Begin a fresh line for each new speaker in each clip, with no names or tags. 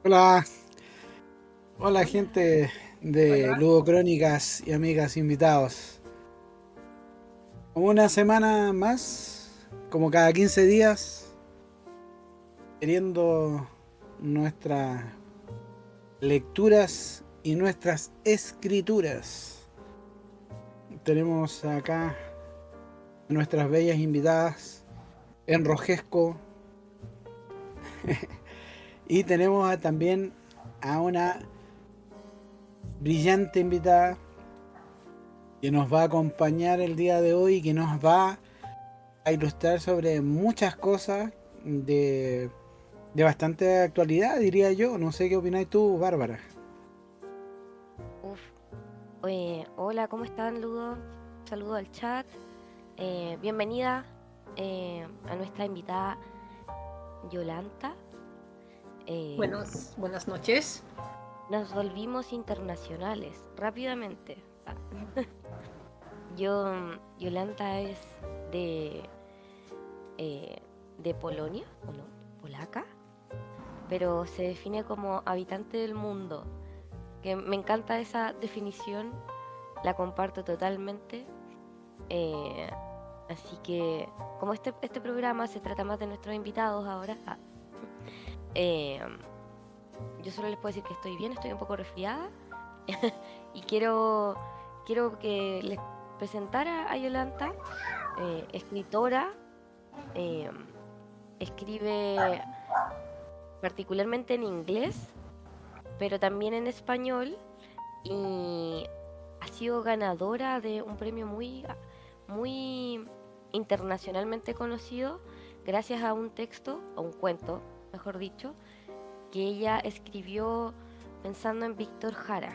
Hola, hola
Hola,
gente de
hola.
Ludocrónicas y amigas invitados. Una semana más, como cada 15 días, queriendo nuestras lecturas y nuestras escrituras. Tenemos acá a nuestras bellas invitadas en Rojesco y tenemos también a una brillante invitada que nos va a acompañar el día de hoy y que nos va a ilustrar sobre muchas cosas de, de bastante actualidad, diría yo. No sé qué opináis tú, Bárbara.
Uf, hola, ¿cómo están, Ludo? Saludo al chat. Bienvenida a nuestra invitada Yolanta. Eh,
Buenas noches.
Nos volvimos internacionales rápidamente. Yolanta es de, eh, de Polonia, ¿o no? Polaca, pero se define como habitante del mundo. Que me encanta esa definición, la comparto totalmente. Eh, Así que, como este programa se trata más de nuestros invitados ahora, eh, yo solo les puedo decir que estoy bien, estoy un poco resfriada y quiero que les presentara a Yolanta, escritora, eh, escribe particularmente en inglés, pero también en español y ha sido ganadora de un premio muy internacionalmente conocido gracias a un texto, o un cuento, mejor dicho, que ella escribió pensando en Víctor Jara.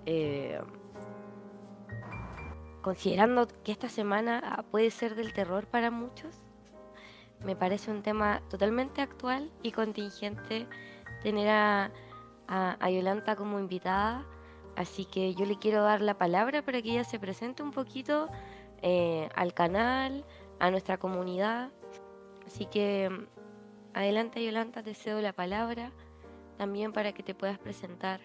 Eh, Considerando que esta semana puede ser del terror para muchos, me parece un tema totalmente actual y contingente tener a Yolanta como invitada, así que yo le quiero dar la palabra para que ella se presente un poquito al canal, a nuestra comunidad. Así que adelante, Yolanta, te cedo la palabra también para que te puedas presentar.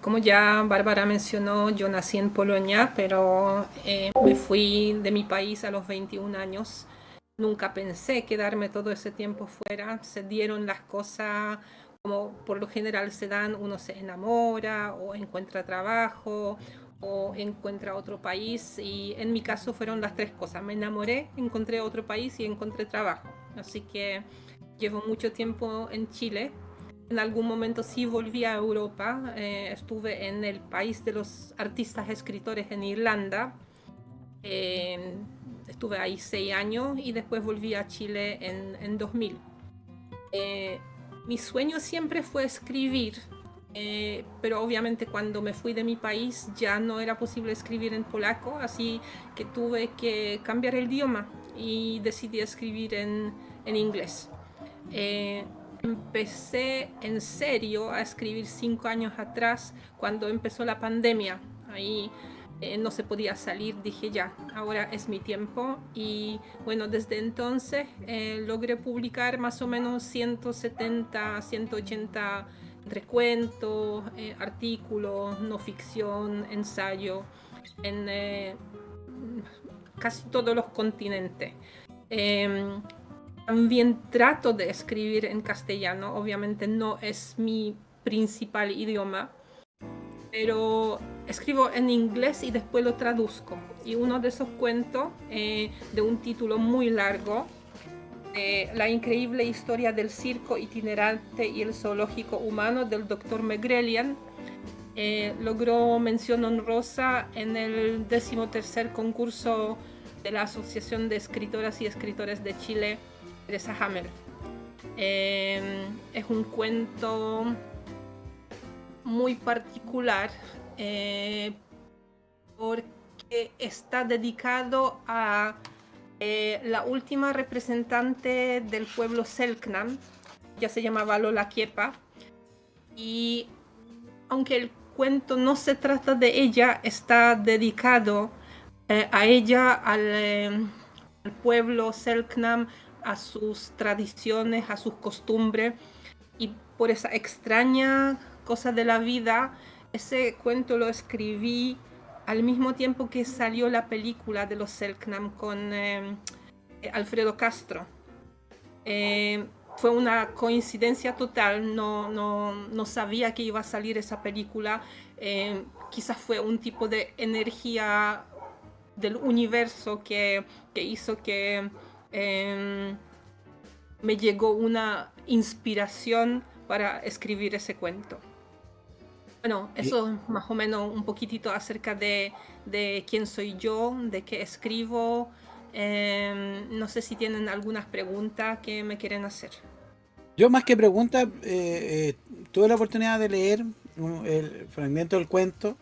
Como ya Bárbara mencionó, yo nací en Polonia, pero me fui de mi país a los 21 años. Nunca pensé quedarme todo ese tiempo fuera. Se dieron las cosas como por lo general se dan, uno se enamora o encuentra trabajo o encuentra otro país, y en mi caso fueron las tres cosas. Me enamoré, encontré otro país y encontré trabajo. Así que llevo mucho tiempo en Chile. En algún momento sí volví a Europa. Estuve en el país de los artistas escritores en Irlanda. Eh, Estuve ahí 6 años y después volví a Chile en 2000. Eh, Mi sueño siempre fue escribir, pero obviamente cuando me fui de mi país ya no era posible escribir en polaco, así que tuve que cambiar el idioma y decidí escribir en inglés. Eh, Empecé en serio a escribir 5 años atrás, cuando empezó la pandemia. Ahí no se podía salir, dije ya, ahora es mi tiempo. Y bueno, desde entonces logré publicar más o menos 170, 180 entre cuentos, artículos, no ficción, ensayo, en casi todos los continentes. Eh, También trato de escribir en castellano, obviamente no es mi principal idioma, pero escribo en inglés y después lo traduzco. Y uno de esos cuentos, de un título muy largo, La increíble historia del circo itinerante y el zoológico humano del Dr. Megrelian, logró mención honrosa en el 13º concurso de la Asociación de Escritoras y Escritores de Chile, Teresa Hammer. Es un cuento muy particular, eh, porque está dedicado a la última representante del pueblo Selknam. Ya se llamaba Lola Kiepa, y aunque el cuento no se trata de ella, está dedicado a ella, al pueblo Selknam, a sus tradiciones, a sus costumbres, y por esa extraña cosa de la vida, ese cuento lo escribí al mismo tiempo que salió la película de los Selknam con Alfredo Castro. Fue una coincidencia total, no sabía que iba a salir esa película. Quizás fue un tipo de energía del universo que hizo que me llegó una inspiración para escribir ese cuento. Bueno, eso es más o menos un poquitito acerca de quién soy yo, de qué escribo. No sé si tienen algunas preguntas que me quieren hacer.
Yo más que pregunta, tuve la oportunidad de leer el fragmento del cuento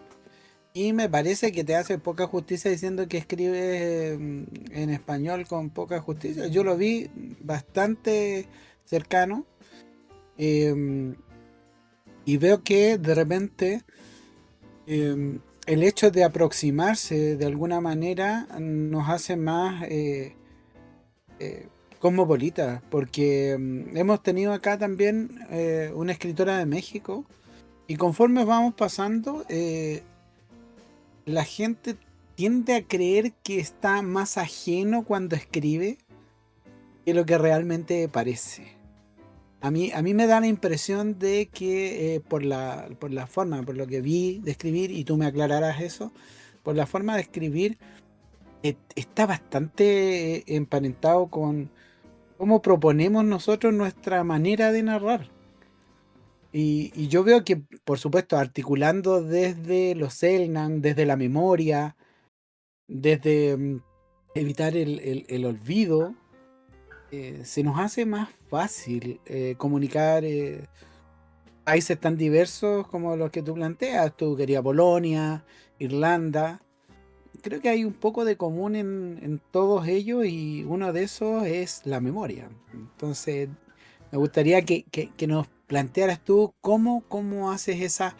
y me parece que te hace poca justicia diciendo que escribes en español con poca justicia. Yo lo vi bastante cercano eh, y veo que de repente el hecho de aproximarse de alguna manera nos hace más cosmopolitas, porque hemos tenido acá también una escritora de México y conforme vamos pasando, la gente tiende a creer que está más ajeno cuando escribe que lo que realmente parece. A mí me da la impresión de que por la forma, por lo que vi de escribir, y tú me aclararás eso, por la forma de escribir, está bastante emparentado con cómo proponemos nosotros nuestra manera de narrar. Y yo veo que, por supuesto, articulando desde los Selknam, desde la memoria, desde evitar el olvido, se nos hace más fácil comunicar países tan diversos como los que tú planteas. Tú querías Polonia, Irlanda. Creo que hay un poco de común en todos ellos y uno de esos es la memoria. Entonces, me gustaría que nos plantearas tú cómo haces esa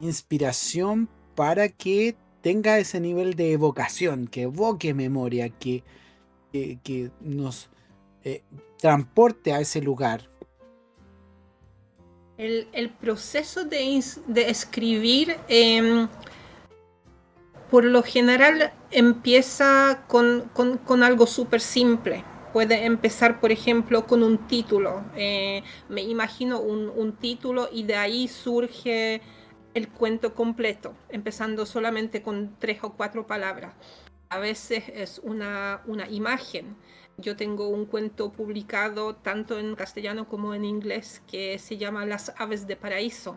inspiración para que tenga ese nivel de evocación, que evoque memoria, que nos eh, transporte a ese lugar.
El proceso de escribir por lo general empieza con algo súper simple. Puede empezar, por ejemplo, con un título. Me imagino un título y de ahí surge el cuento completo, empezando solamente con 3 o 4 palabras. A veces es una imagen. Yo tengo un cuento publicado tanto en castellano como en inglés que se llama Las aves de paraíso.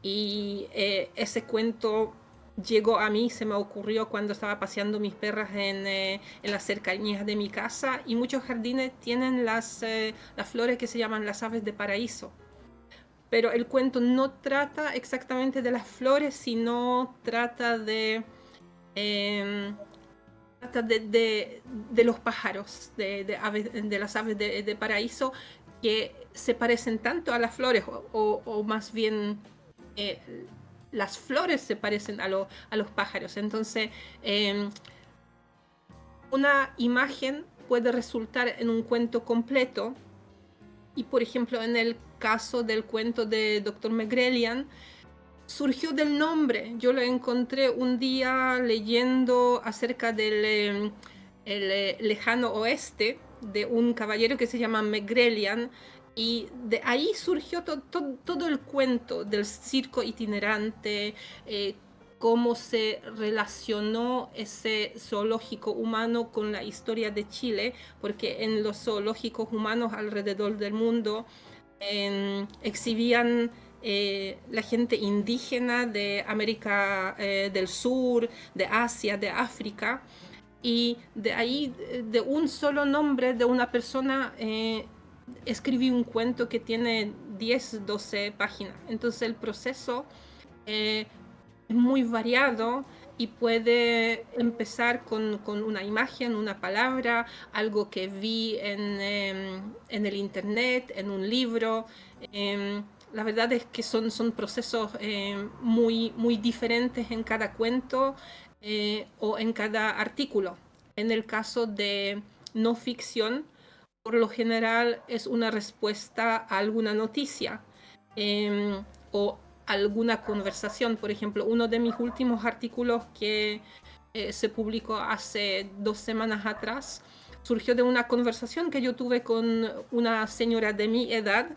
Y ese cuento llegó a mí, se me ocurrió cuando estaba paseando mis perras en las cercanías de mi casa, y muchos jardines tienen las flores que se llaman las aves de paraíso. Pero el cuento no trata exactamente de las flores, sino trata de los pájaros, de las aves de paraíso, que se parecen tanto a las flores, o más bien las flores se parecen a los pájaros. Entonces, una imagen puede resultar en un cuento completo. Y por ejemplo, en el caso del cuento de Dr. Megrelian, surgió del nombre. Yo lo encontré un día leyendo acerca del lejano oeste, de un caballero que se llama Megrelian, y de ahí surgió todo el cuento del circo itinerante, cómo se relacionó ese zoológico humano con la historia de Chile, porque en los zoológicos humanos alrededor del mundo exhibían la gente indígena de América del Sur, de Asia, de África, y de ahí, de un solo nombre de una persona, escribí un cuento que tiene 10, 12 páginas. Entonces el proceso es muy variado y puede empezar con una imagen, una palabra, algo que vi en el internet, en un libro. La verdad es que son procesos muy diferentes en cada cuento o en cada artículo. En el caso de no ficción, por lo general es una respuesta a alguna noticia o alguna conversación. Por ejemplo, uno de mis últimos artículos que se publicó hace 2 semanas atrás surgió de una conversación que yo tuve con una señora de mi edad.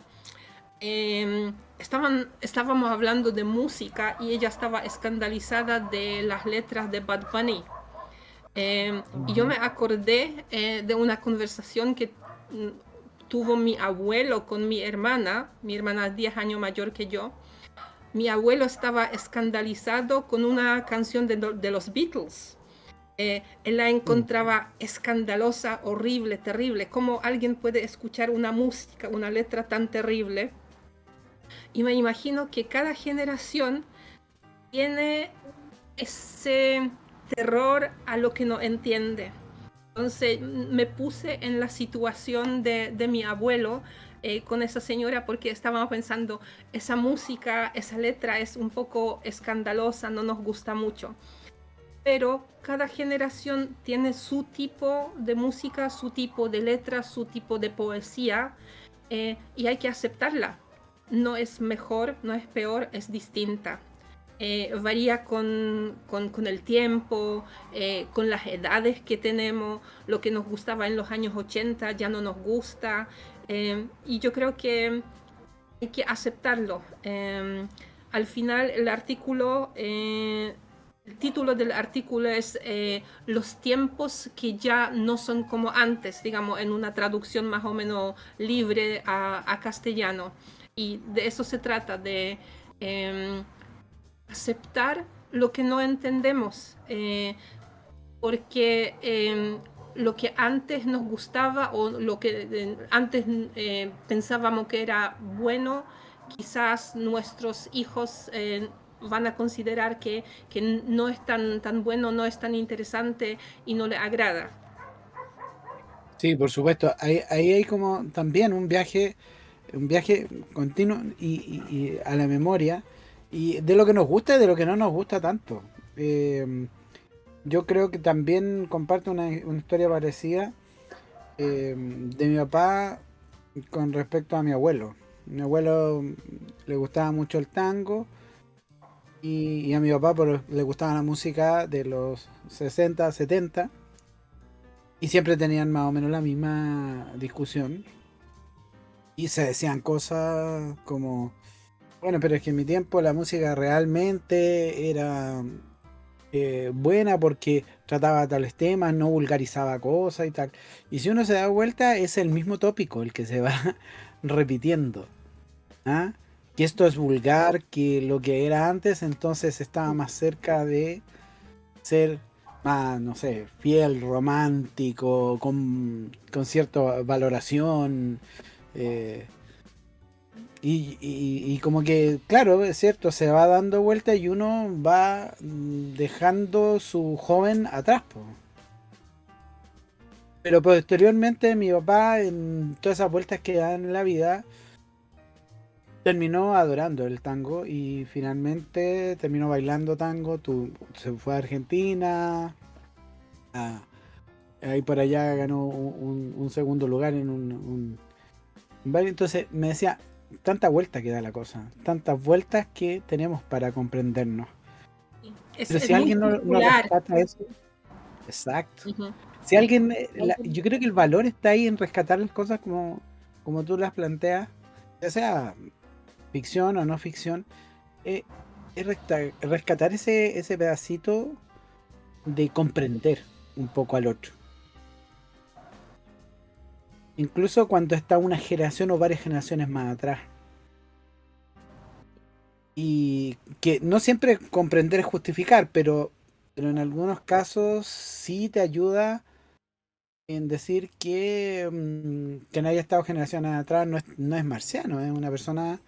Estábamos hablando de música y ella estaba escandalizada de las letras de Bad Bunny. Y yo me acordé de una conversación que tuvo mi abuelo con mi hermana. Mi hermana es 10 años mayor que yo. Mi abuelo estaba escandalizado con una canción de los Beatles. Él la encontraba escandalosa, horrible, terrible. ¿Cómo alguien puede escuchar una música, una letra tan terrible? Y me imagino que cada generación tiene ese terror a lo que no entiende. Entonces me puse en la situación de mi abuelo con esa señora, porque estábamos pensando, esa música, esa letra es un poco escandalosa, no nos gusta mucho. Pero cada generación tiene su tipo de música, su tipo de letra, su tipo de poesía, y hay que aceptarla. No es mejor, no es peor, es distinta. Varía con el tiempo, con las edades que tenemos. Lo que nos gustaba en los años 80 ya no nos gusta, y yo creo que hay que aceptarlo. Al final el título del artículo es Los tiempos que ya no son como antes, digamos, en una traducción más o menos libre a castellano. Y de eso se trata, de aceptar lo que no entendemos, porque lo que antes nos gustaba o lo que antes pensábamos que era bueno, quizás nuestros hijos van a considerar que no es tan bueno, no es tan interesante y no les agrada.
Sí, por supuesto. Ahí hay como también un viaje continuo y a la memoria y de lo que nos gusta y de lo que no nos gusta tanto. Eh, yo creo que también comparto una historia parecida de mi papá con respecto a mi abuelo. Mi abuelo le gustaba mucho el tango y a mi papá le gustaba la música de los 60, 70 y siempre tenían más o menos la misma discusión y se decían cosas como, bueno, pero es que en mi tiempo la música realmente era buena porque trataba tales temas, no vulgarizaba cosas y tal. Y si uno se da vuelta, es el mismo tópico el que se va repitiendo. ¿Ah? Que esto es vulgar, que lo que era antes entonces estaba más cerca de ser más, no sé, fiel, romántico, con cierta valoración. eh, y como que, claro, es cierto, se va dando vuelta y uno va dejando su joven atrás, po. Pero posteriormente mi papá, en todas esas vueltas que da en la vida, terminó adorando el tango y finalmente terminó bailando tango. Se fue a Argentina, a- ahí por allá ganó un segundo lugar en un baile. Entonces me decía, tanta vuelta que da la cosa, tantas vueltas que tenemos para comprendernos. Pero
Es
si
muy
alguien no
circular.
rescata eso, exacto.
Uh-huh.
Si alguien, yo creo que el valor está ahí en rescatar las cosas como tú las planteas, ya sea ficción o no ficción, eh, es rescatar ese pedacito de comprender un poco al otro. Incluso cuando está una generación o varias generaciones más atrás. Y que no siempre comprender es justificar, pero en algunos casos sí te ayuda en decir que no haya estado generaciones atrás no es marciano, es una persona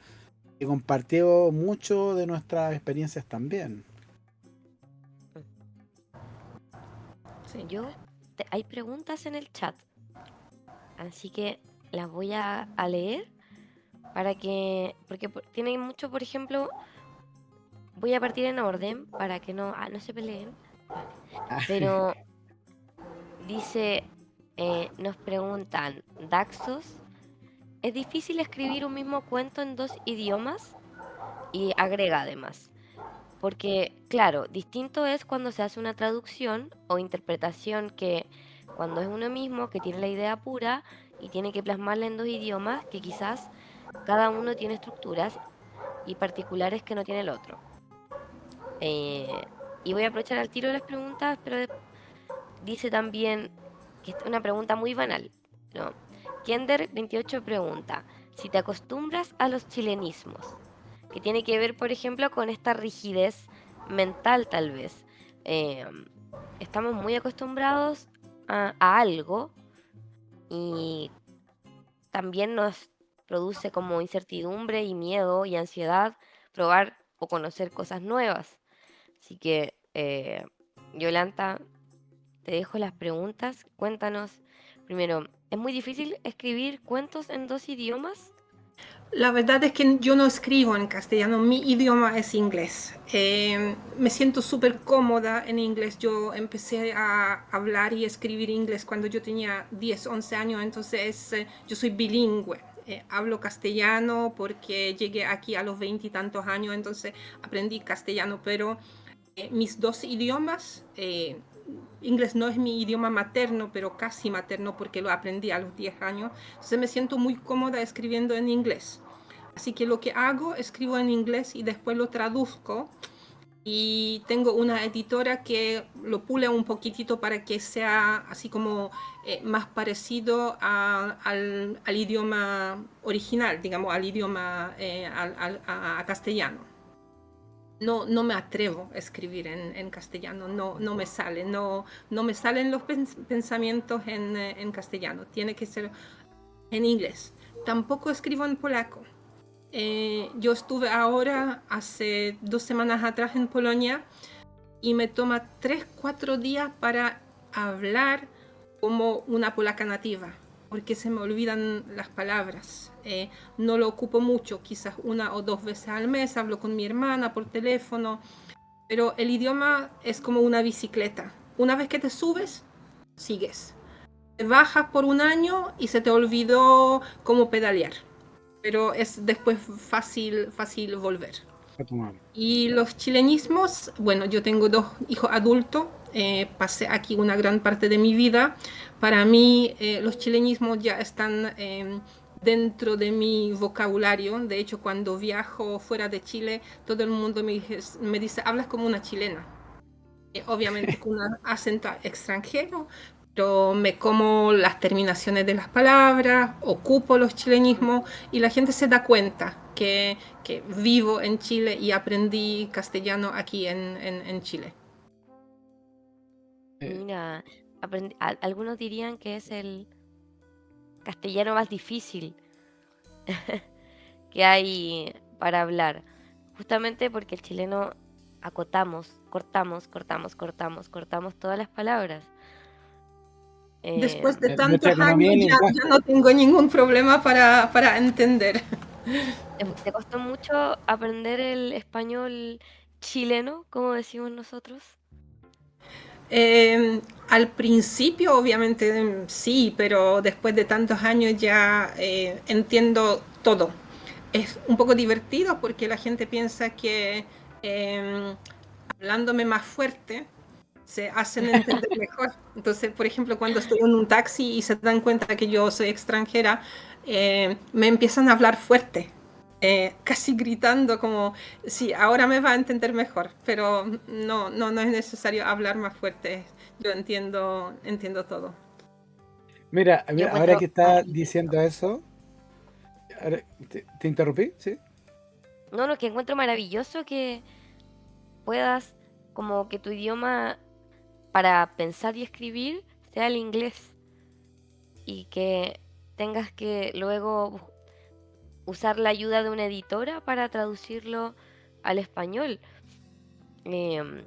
que compartió mucho de nuestras experiencias también.
Sí.
Hay preguntas en el chat, así que las voy a leer para que, porque tienen mucho, por ejemplo, voy a partir en orden para que no se peleen. Vale.
Ah,
Pero dice, Nos preguntan, Daxos, ¿es difícil escribir un mismo cuento en dos idiomas? Y agrega además, porque claro, distinto es cuando se hace una traducción o interpretación que cuando es uno mismo que tiene la idea pura y tiene que plasmarla en dos idiomas que quizás cada uno tiene estructuras y particulares que no tiene el otro. Eh, y voy a aprovechar al tiro de las preguntas, pero dice también que es una pregunta muy banal, ¿no? Kinder28 pregunta, si te acostumbras a los chilenismos, que tiene que ver, por ejemplo, con esta rigidez mental tal vez. Eh, Estamos muy acostumbrados a algo y también nos produce como incertidumbre y miedo y ansiedad probar o conocer cosas nuevas. Así que, Yolanta, te dejo las preguntas. Cuéntanos, primero, ¿es muy difícil escribir cuentos en dos idiomas?
La verdad es que yo no escribo en castellano, mi idioma es inglés. Me siento súper cómoda en inglés. Yo empecé a hablar y escribir inglés cuando yo tenía 10, 11 años, entonces yo soy bilingüe. Hablo castellano porque llegué aquí a los 20 y tantos años, entonces aprendí castellano, pero mis dos idiomas, inglés no es mi idioma materno, pero casi materno porque lo aprendí a los 10 años, entonces me siento muy cómoda escribiendo en inglés. Así que lo que hago, escribo en inglés y después lo traduzco y tengo una editora que lo pule un poquitito para que sea así como más parecido al idioma original, digamos, al idioma a castellano. No me atrevo a escribir en castellano, no me sale, no me salen los pensamientos en castellano, tiene que ser en inglés. Tampoco escribo en polaco. Yo estuve ahora, hace 2 semanas atrás en Polonia y me toma 3, 4 días para hablar como una polaca nativa, porque se me olvidan las palabras. No lo ocupo mucho, quizás 1 o 2 veces al mes, hablo con mi hermana por teléfono, pero el idioma es como una bicicleta. Una vez que te subes, sigues. Te bajas por un año y se te olvidó cómo pedalear, pero es después fácil volver. Y los chilenismos, bueno, yo tengo 2 hijos adultos, pasé aquí una gran parte de mi vida. Para mí los chilenismos ya están dentro de mi vocabulario. De hecho, cuando viajo fuera de Chile, todo el mundo me dice, hablas como una chilena. Obviamente con un acento extranjero, pero me como las terminaciones de las palabras, ocupo los chilenismos y la gente se da cuenta que vivo en Chile y aprendí castellano aquí en Chile.
Eh,
Mira, algunos dirían que es el castellano más difícil que hay para hablar, justamente porque el chileno acotamos, cortamos todas las palabras.
Después de
Nuestra
tantos
economía
años
y
ya
lenguaje.
no tengo ningún problema para entender.
¿Te costó mucho aprender el español chileno, como decimos nosotros?
Al principio, obviamente, sí, pero después de tantos años ya entiendo todo. Es un poco divertido porque la gente piensa que hablándome más fuerte se hacen entender mejor. Entonces, por ejemplo, cuando estoy en un taxi y se dan cuenta que yo soy extranjera, me empiezan a hablar fuerte, casi gritando como, sí, ahora me va a entender mejor, pero no es necesario hablar más fuerte. Yo entiendo todo.
Mira,
Yo
ahora
encuentro
que está
maravilloso.
diciendo eso, ¿te interrumpí? ¿Sí?
No, no, que encuentro maravilloso que puedas, como que tu idioma para pensar y escribir sea el inglés y que tengas que luego usar la ayuda de una editora para traducirlo al español. Em,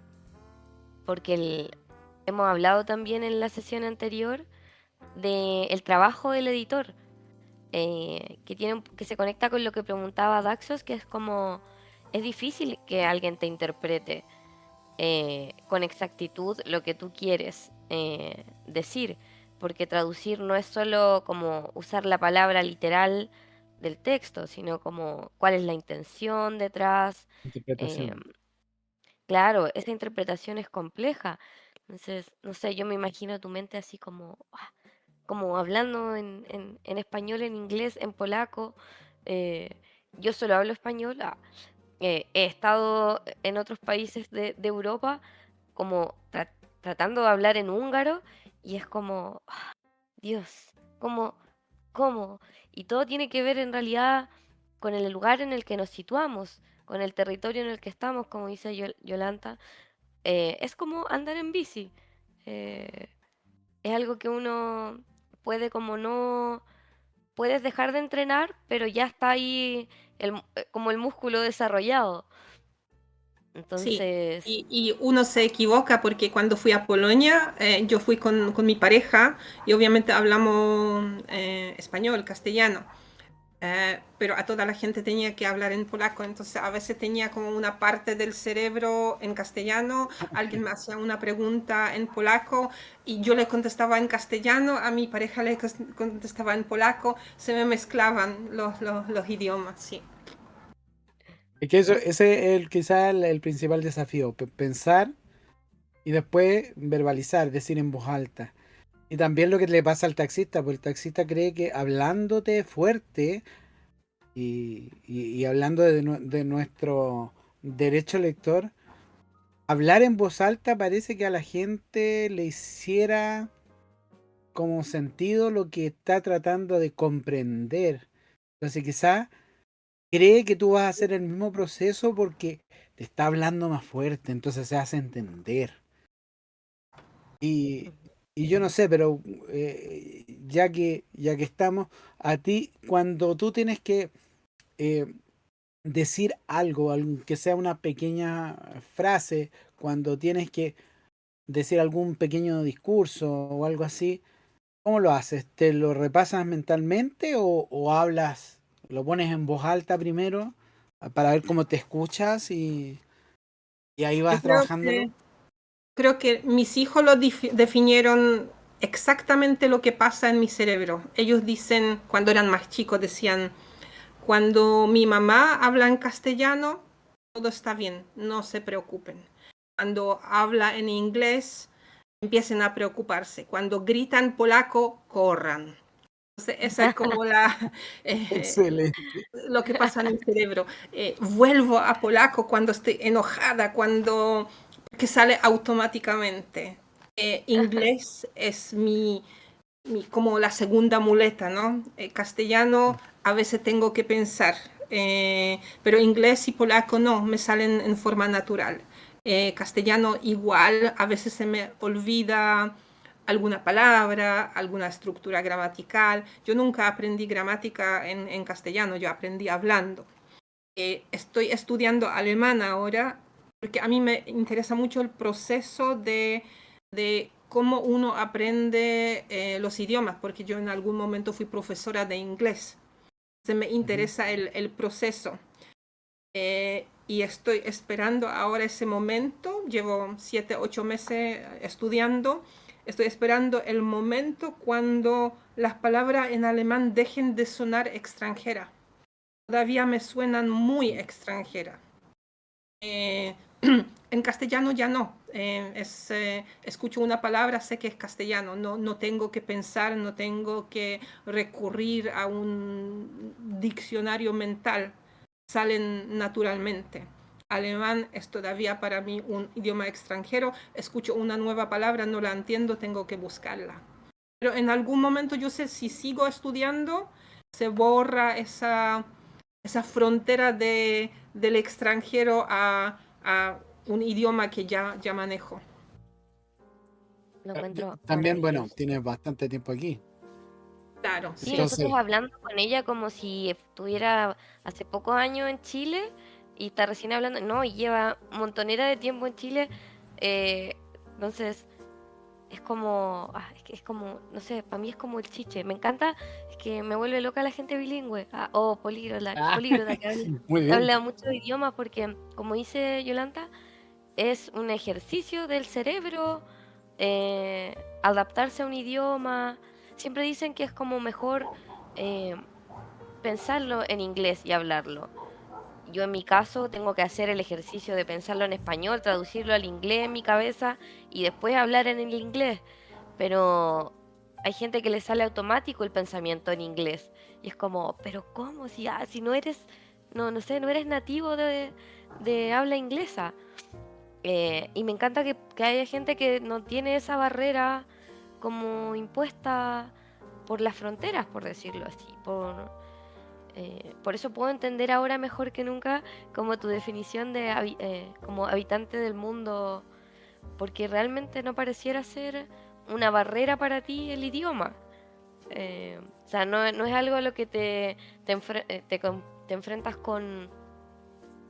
Porque hemos hablado también en la sesión anterior del trabajo del editor, que se conecta con lo que preguntaba Daxos, que es como, es difícil que alguien te interprete con exactitud lo que tú quieres decir. porque traducir no es solo como usar la palabra literal del texto, sino como cuál es la intención detrás. em,
Interpretación.
claro, esa interpretación es compleja. Entonces, no sé, yo me imagino tu mente así como, como hablando en español, en inglés, en polaco. eh, yo solo hablo español. He estado en otros países de Europa como tratando de hablar en húngaro y es como, Dios, ¿cómo? ¿Cómo? Y todo tiene que ver en realidad con el lugar en el que nos situamos, con el territorio en el que estamos, como dice Yolanta. Es como andar en bici. Eh, es algo que uno puede como no, puedes dejar de entrenar, pero ya está ahí como el músculo desarrollado.
Sí,
Entonces,
y uno se equivoca porque cuando fui a Polonia, yo fui con mi pareja y obviamente hablamos español, castellano, pero a toda la gente tenía que hablar en polaco, entonces a veces tenía como una parte del cerebro en castellano, alguien me hacía una pregunta en polaco y yo le contestaba en castellano, a mi pareja le contestaba en polaco, se me mezclaban los idiomas, sí.
Es que eso, ese es quizá el principal desafío, pensar y después verbalizar, decir en voz alta. Y también lo que le pasa al taxista, porque el taxista cree que hablándote fuerte y hablando de nuestro derecho lector, hablar en voz alta parece que a la gente le hiciera como sentido lo que está tratando de comprender. Entonces quizá cree que tú vas a hacer el mismo proceso porque te está hablando más fuerte, entonces se hace entender. Y, y yo no sé, pero ya que estamos, a ti, cuando tú tienes que eh, decir algo, que sea una pequeña frase, cuando tienes que decir algún pequeño discurso o algo así, ¿cómo lo haces? ¿Te lo repasas mentalmente o hablas, lo pones en voz alta primero para ver cómo te escuchas y ahí
Yo
vas trabajándolo?
creo que mis hijos lo definieron exactamente lo que pasa en mi cerebro. Ellos dicen, cuando eran más chicos, decían, cuando mi mamá habla en castellano, todo está bien, no se preocupen. Cuando habla en inglés, empiecen a preocuparse. Cuando gritan polaco, corran. Entonces, esa es como
Excelente.
lo que pasa en mi cerebro. Vuelvo a polaco cuando estoy enojada, cuando que sale automáticamente. Inglés es como la segunda muleta, ¿no? Castellano a veces tengo que pensar, pero inglés y polaco no, me salen en forma natural. Castellano igual, a veces se me olvida alguna palabra, alguna estructura gramatical. Yo nunca aprendí gramática en castellano, yo aprendí hablando. Estoy estudiando alemán ahora porque a mí me interesa mucho el proceso de cómo uno aprende los idiomas, porque yo en algún momento fui profesora de inglés. Entonces me
Ujú.
interesa el proceso. Y estoy esperando ahora ese momento. Llevo 7, 8 meses estudiando. Estoy esperando el momento cuando las palabras en alemán dejen de sonar extranjera. Todavía me suenan muy extranjera. Eh, en castellano ya no. Escucho una palabra, sé que es castellano. No, no tengo que pensar, no tengo que recurrir a un diccionario mental. Salen naturalmente. Alemán es todavía para mí un idioma extranjero. Escucho una nueva palabra, no la entiendo, tengo que buscarla. Pero en algún momento yo sé si sigo estudiando, se borra esa frontera del extranjero a un idioma que ya manejo.
lo encuentro
También, bueno,
maravilloso.
tienes bastante tiempo aquí.
Claro,
Sí,
sí.
nosotros
Entonces,
hablando con ella como si estuviera hace pocos años en Chile y está recién hablando, no, y lleva montonera de tiempo en Chile. Entonces, es como, es como, no sé, para mí es como el chiche. Me encanta, es que me vuelve loca la gente bilingüe.
ah,
Políglota que
muy bien.
habla muchos idiomas porque, como dice Yolanta, es un ejercicio del cerebro. eh, adaptarse a un idioma. Siempre dicen que es como mejor eh, pensarlo en inglés y hablarlo. Yo en mi caso tengo que hacer el ejercicio de pensarlo en español, traducirlo al inglés en mi cabeza y después hablar en el inglés. Pero hay gente que le sale automático el pensamiento en inglés. Y es como, pero ¿cómo? Si no eres, no sé, no eres nativo de habla inglesa. Y me encanta que haya gente que no tiene esa barrera como impuesta por las fronteras, por decirlo así. Por eso puedo entender ahora mejor que nunca como tu definición de como habitante del mundo, porque realmente no pareciera ser una barrera para ti el idioma. O sea, no es algo a lo que te enfrentas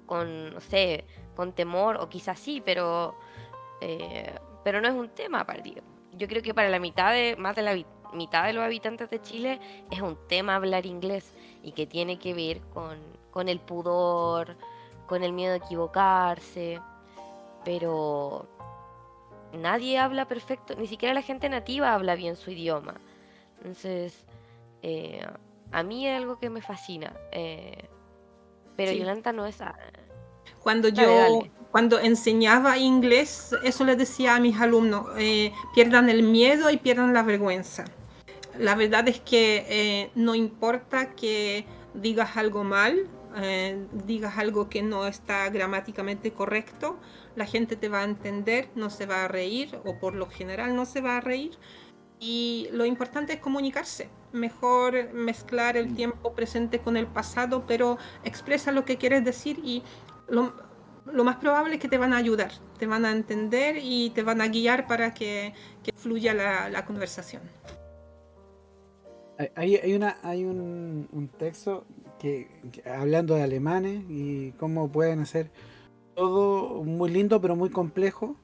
no sé, con temor, o quizás sí, pero no es un tema para ti. Yo creo que para más de la mitad de los habitantes de Chile es un tema hablar inglés y que tiene que ver con el pudor, con el miedo a equivocarse, pero nadie habla perfecto, ni siquiera la gente nativa habla bien su idioma. Entonces, eh, a mí es algo que me fascina, pero
Sí.
Yolanda no es...
Cuando
Dale, dale.
cuando enseñaba inglés, eso les decía a mis alumnos, pierdan el miedo y pierdan la vergüenza. La verdad es que no importa que digas algo mal, digas algo que no está gramáticamente correcto, la gente te va a entender, no se va a reír, o por lo general no se va a reír. Y lo importante es comunicarse. Mejor mezclar el tiempo presente con el pasado, pero expresa lo que quieres decir y lo, lo más probable es que te van a ayudar, te van a entender y te van a guiar para que fluya la conversación.
Hay un texto hablando de alemanes y cómo pueden hacer todo muy lindo pero muy complejo.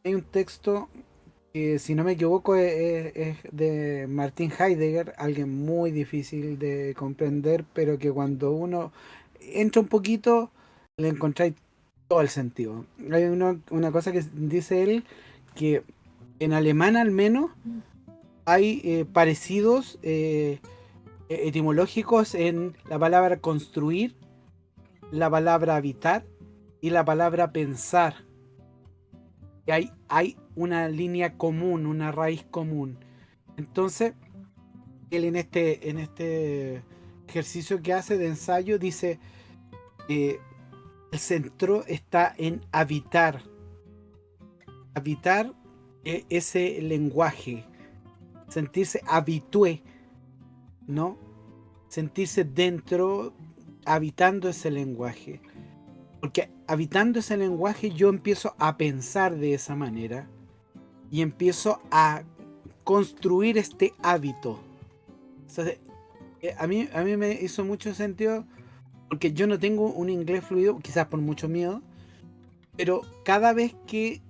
Hay un texto que, si no me equivoco, es de Martin Heidegger, alguien muy difícil de comprender, pero que cuando uno entra un poquito le encontráis todo el sentido. Hay una cosa que dice él, que en alemán al menos hay parecidos etimológicos en la palabra construir, la palabra habitar y la palabra pensar. Y hay una línea común, una raíz común. Entonces, él en este ejercicio que hace de ensayo dice, el centro está en habitar. Habitar ese lenguaje, sentirse habitué, ¿no? Sentirse dentro, habitando ese lenguaje. Porque habitando ese lenguaje yo empiezo a pensar de esa manera y empiezo a construir este hábito. Entonces, a mí me hizo mucho sentido porque yo no tengo un inglés fluido, quizás por mucho miedo, pero cada vez que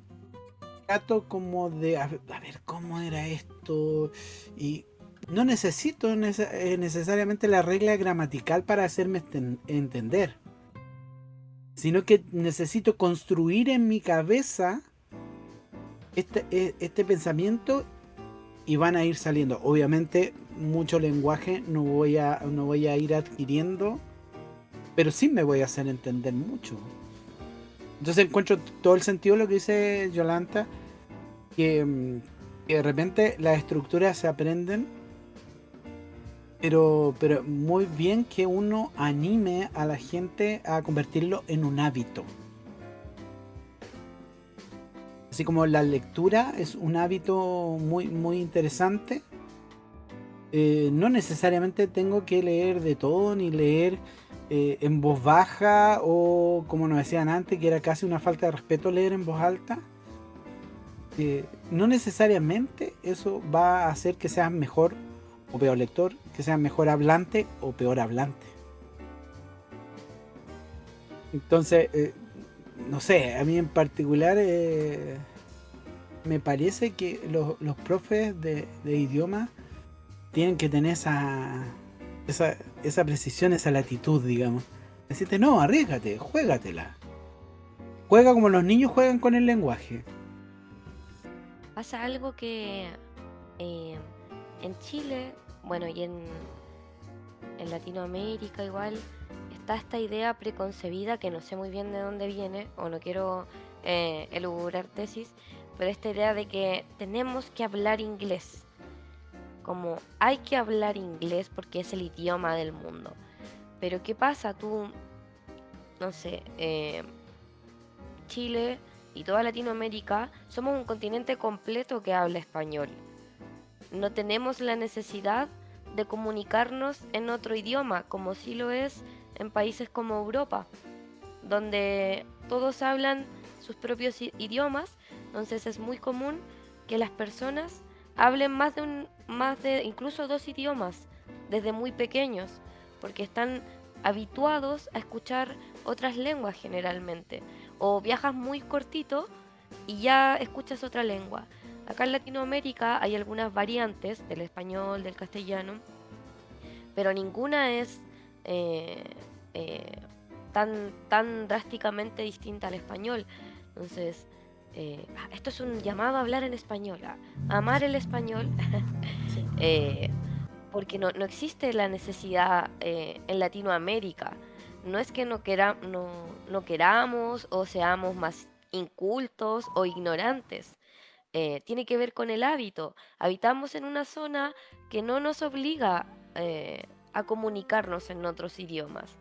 trato como de a ver cómo era esto, y no necesito necesariamente la regla gramatical para hacerme entender, sino que necesito construir en mi cabeza este pensamiento y van a ir saliendo. Obviamente mucho lenguaje no voy a ir adquiriendo, pero sí me voy a hacer entender mucho. Entonces encuentro todo el sentido de lo que dice Yolanda, que de repente las estructuras se aprenden, pero muy bien que uno anime a la gente a convertirlo en un hábito. Así como la lectura es un hábito muy, muy interesante. No necesariamente tengo que leer de todo, ni leer en voz baja, o como nos decían antes, que era casi una falta de respeto leer en voz alta. No necesariamente eso va a hacer que seas mejor o peor lector, que seas mejor hablante o peor hablante. Entonces, no sé, a mí en particular me parece que los profes de idioma tienen que tener esa precisión, esa latitud, digamos. Decirte, no, arriésgate, juégatela. Juega como los niños juegan con el lenguaje.
pasa algo que eh, en Chile, bueno, y en Latinoamérica igual, está esta idea preconcebida que no sé muy bien de dónde viene, o no quiero elucubrar tesis, pero esta idea de que tenemos que hablar inglés, como hay que hablar inglés porque es el idioma del mundo. Pero ¿qué pasa? Tú, no sé, Chile y toda Latinoamérica somos un continente completo que habla español. No tenemos la necesidad de comunicarnos en otro idioma, como sí lo es en países como Europa, donde todos hablan sus propios idiomas, entonces es muy común que las personas hablen más de incluso dos idiomas desde muy pequeños, porque están habituados a escuchar otras lenguas generalmente, o viajas muy cortito y ya escuchas otra lengua. Acá en Latinoamérica hay algunas variantes del español, del castellano, pero ninguna es eh, eh, tan drásticamente distinta al español. Entonces, esto es un llamado a hablar en español, a amar el español,
Sí.
eh, porque no existe la necesidad en Latinoamérica. No es que no queramos o seamos más incultos o ignorantes. Tiene que ver con el hábito. Habitamos en una zona que no nos obliga a comunicarnos en otros idiomas.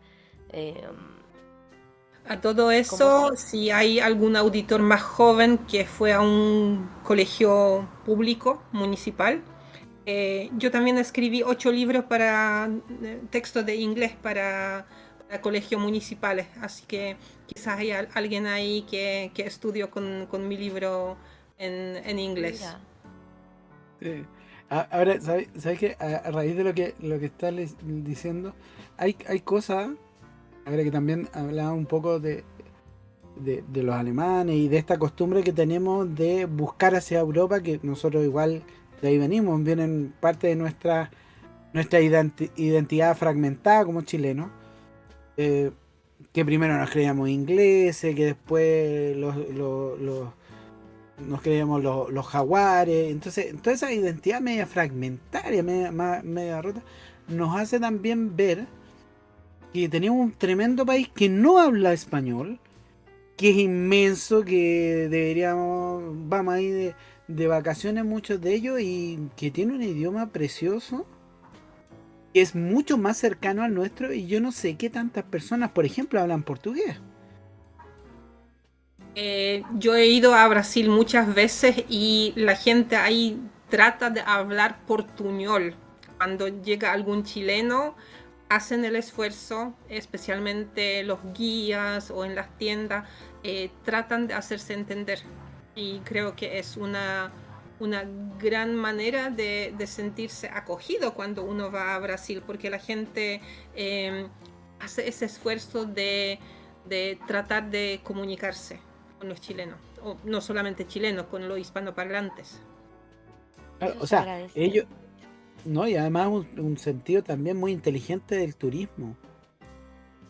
Em,
A todo
como
eso,
si...
si hay algún auditor más joven que fue a un colegio público municipal, yo también escribí 8 libros para textos de inglés para colegios municipales, así que quizás hay alguien ahí que estudió con mi libro en inglés.
Mira,
Sí. Ahora, ¿sabes qué? A raíz de lo que estás diciendo, hay cosas, ahora que también hablaba un poco de los alemanes y de esta costumbre que tenemos de buscar hacia Europa, que nosotros igual de ahí venimos, vienen parte de nuestra identidad fragmentada como chilenos, eh, que primero nos creíamos ingleses, que después nos creíamos los jaguares. Entonces, toda esa identidad media fragmentaria, media rota, nos hace también ver que tenemos un tremendo país que no habla español, que es inmenso, que vamos ahí de vacaciones muchos de ellos y que tiene un idioma precioso, que es mucho más cercano al nuestro y yo no sé qué tantas personas, por ejemplo, hablan portugués.
Yo he ido a Brasil muchas veces y la gente ahí trata de hablar portuñol. Cuando llega algún chileno, hacen el esfuerzo, especialmente los guías o en las tiendas, tratan de hacerse entender. Y creo que es una gran manera de sentirse acogido cuando uno va a Brasil, porque la gente hace ese esfuerzo de tratar de comunicarse con los chilenos, o no solamente chilenos, con los hispanoparlantes.
Claro,
eso
o
se
sea,
agradece
ellos,
mucho.
¿no? Y además un sentido también muy inteligente del turismo,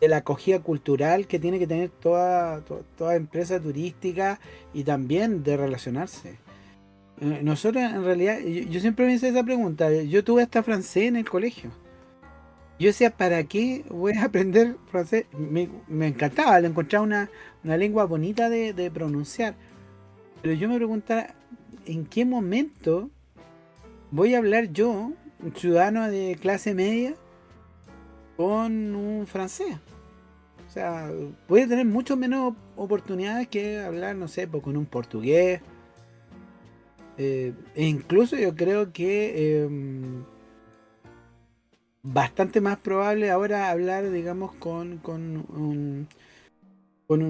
de la acogida cultural que tiene que tener toda empresa turística y también de relacionarse. Nosotros en realidad, yo siempre me hice esa pregunta, yo tuve hasta francés en el colegio. Yo decía, ¿para qué voy a aprender francés? Me encantaba, le encontraba una lengua bonita de pronunciar. Pero yo me preguntaba, ¿en qué momento voy a hablar yo, un ciudadano de clase media, con un francés? O sea, voy a tener mucho menos oportunidades que hablar, no sé, pues, con un portugués. E incluso yo creo que bastante más probable ahora hablar, digamos, con un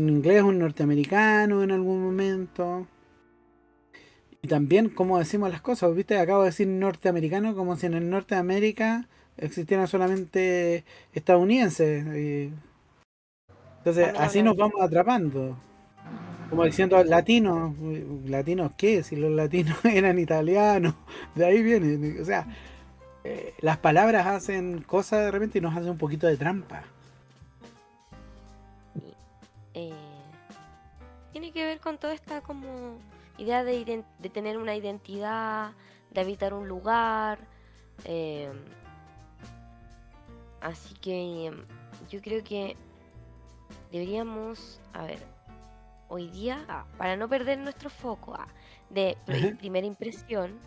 inglés, un norteamericano en algún momento. Y también cómo decimos las cosas, ¿viste? Acabo de decir norteamericano como si en el norte de América existieran solamente estadounidenses. Entonces,
También
así
hablan
nos vamos
español.
atrapando. Como diciendo latinos. ¿Latinos qué? Si los latinos eran italianos. De ahí vienen. O sea, las palabras hacen cosas de repente y nos hacen un poquito de trampa.
Y, eh, tiene que ver con toda esta como idea de tener una identidad, de habitar un lugar. em, Así que yo creo que deberíamos, a ver, hoy día, para no perder nuestro foco de
Ajá.
primera impresión,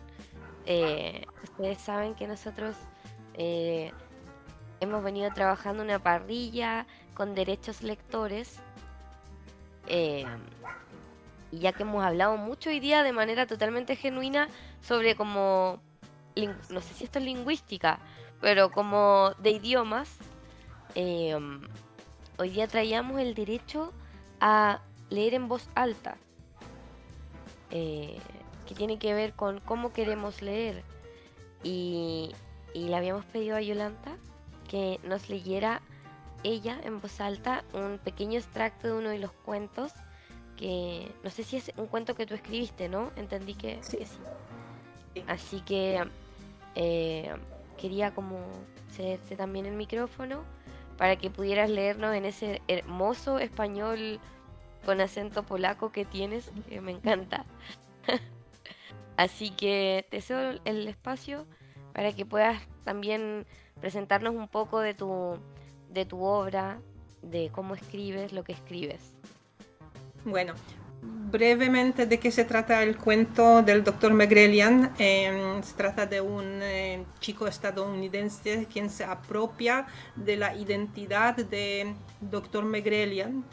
ustedes saben que nosotros eh, hemos venido trabajando una parrilla con derechos lectores, eh, y ya que hemos hablado mucho hoy día de manera totalmente genuina sobre como, no sé si esto es lingüística, pero como de idiomas. em, Hoy día traíamos el derecho a leer en voz alta, eh, que tiene que ver con cómo queremos leer. Y, y le habíamos pedido a Yolanda que nos leyera ella en voz alta un pequeño extracto de uno de los cuentos que no sé si es un cuento que tú escribiste, ¿no? Entendí
Sí,
que sí.
sí.
Así que eh, quería como cederte también el micrófono para que pudieras leernos en ese hermoso español con acento polaco que tienes, que me encanta. Así que te cedo el espacio para que puedas también presentarnos un poco de tu obra, de cómo escribes lo que escribes.
Bueno, brevemente de qué se trata el cuento del doctor Megrelian. Se trata de un chico estadounidense quien se apropia de la identidad de doctor Megrelian,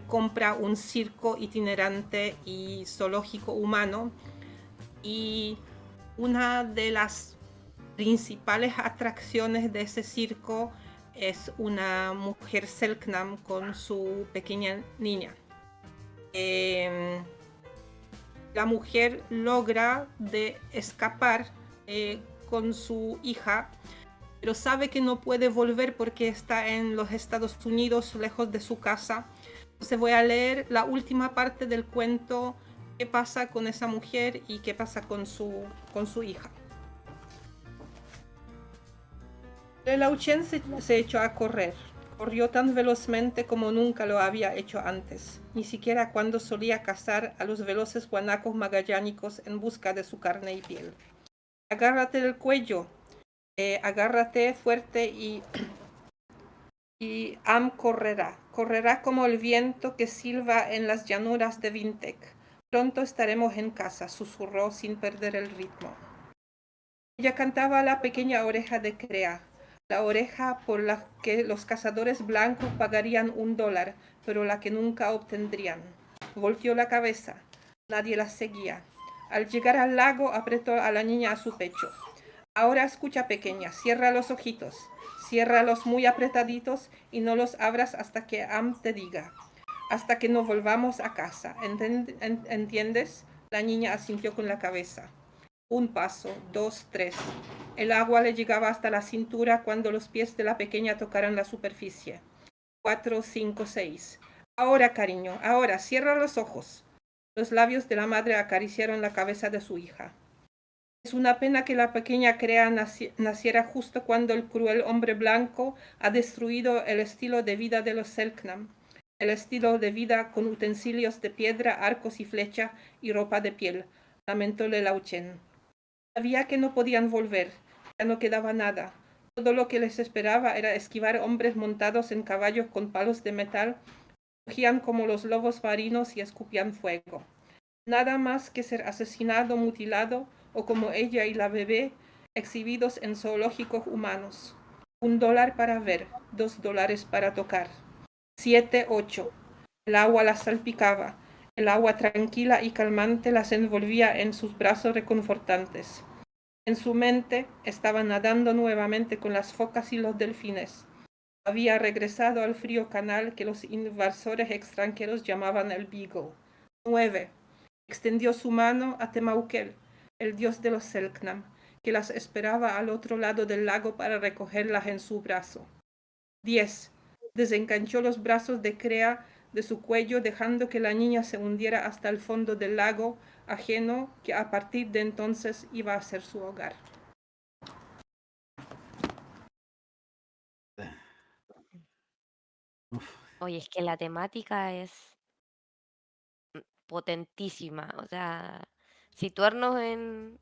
compra un circo itinerante y zoológico humano, y una de las principales atracciones de ese circo es una mujer Selknam con su pequeña niña. La mujer logra de escapar con su hija, pero sabe que no puede volver porque está en los Estados Unidos, lejos de su casa. Entonces voy a leer la última parte del cuento, qué pasa con esa mujer y qué pasa con su hija. El Auchen se echó a correr. Corrió tan velozmente como nunca lo había hecho antes, ni siquiera cuando solía cazar a los veloces guanacos magallánicos en busca de su carne y piel. Agárrate del cuello, agárrate fuerte y Am correrá como el viento que silba en las llanuras de Vintec. Pronto estaremos en casa, susurró sin perder el ritmo. Ella cantaba a la pequeña oreja de Crea, la oreja por la que los cazadores blancos pagarían $1, pero la que nunca obtendrían. Volteó la cabeza. Nadie la seguía. Al llegar al lago, apretó a la niña a su pecho. Ahora escucha, pequeña, cierra los ojitos, ciérralos muy apretaditos y no los abras hasta que Am te diga, hasta que no volvamos a casa. ¿Entiendes? La niña asintió con la cabeza. Un paso, dos, tres. El agua le llegaba hasta la cintura cuando los pies de la pequeña tocaran la superficie. 4, 5, 6. Ahora, cariño, ahora, cierra los ojos. Los labios de la madre acariciaron la cabeza de su hija. Es una pena que la pequeña Crea naciera justo cuando el cruel hombre blanco ha destruido el estilo de vida de los Selknam, el estilo de vida con utensilios de piedra, arcos y flecha y ropa de piel, lamentó Lelauchen. Sabía que no podían volver, ya no quedaba nada. Todo lo que les esperaba era esquivar hombres montados en caballos con palos de metal, rugían como los lobos marinos y escupían fuego. Nada más que ser asesinado, mutilado o como ella y la bebé, exhibidos en zoológicos humanos. $1 para ver, $2 para tocar. 7, 8. El agua las salpicaba. El agua tranquila y calmante las envolvía en sus brazos reconfortantes. En su mente estaba nadando nuevamente con las focas y los delfines. Había regresado al frío canal que los invasores extranjeros llamaban el Beagle. 9. Extendió su mano a Temauquel, el dios de los Selknam, que las esperaba al otro lado del lago para recogerlas en su brazo. 10. Desenganchó los brazos de Crea de su cuello, dejando que la niña se hundiera hasta el fondo del lago, ajeno que a partir de entonces iba a ser su hogar.
Uf.
Oye, es que la temática es potentísima. O sea, situarnos en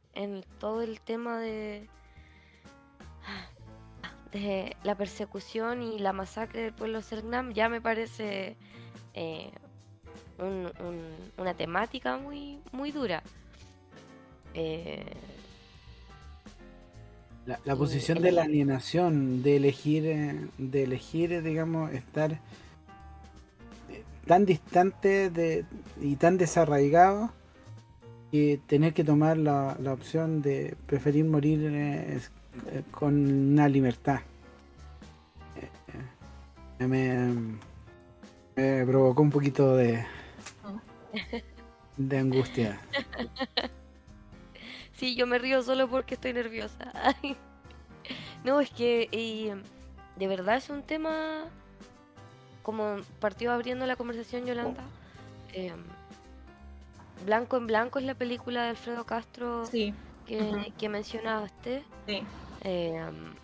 todo el tema de la persecución y la masacre del pueblo Selknam ya me parece eh, una temática muy dura. Eh,
La
y
posición de la alienación, de elegir, digamos, estar tan distante y tan desarraigado y tener que tomar la opción de preferir morir con una libertad. Me, me provocó un poquito de angustia.
sí, yo me río solo porque estoy nerviosa. No, es que de verdad es un tema, como partió abriendo la conversación Yolanda, em, Blanco en Blanco es la película de Alfredo Castro
Sí, ujú,
que mencionaste.
sí,
em,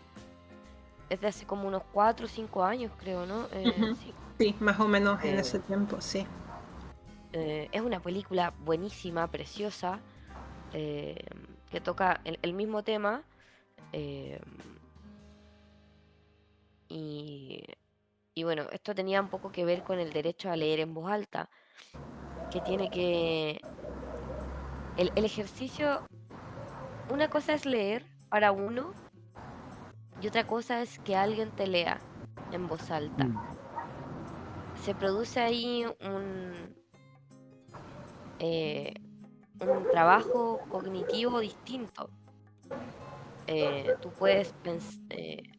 es de hace como unos 4 o 5 años, creo, ¿no?
ujú,
Sí.
sí, más o menos en
Eh,
ese tiempo, sí.
es una película buenísima, preciosa, eh, que toca el mismo tema. em, y, y bueno, esto tenía un poco que ver con el derecho a leer en voz alta, que tiene que... el ejercicio, una cosa es leer para uno y otra cosa es que alguien te lea en voz alta.
Mm.
Se produce ahí eh, un trabajo cognitivo distinto. Tú puedes,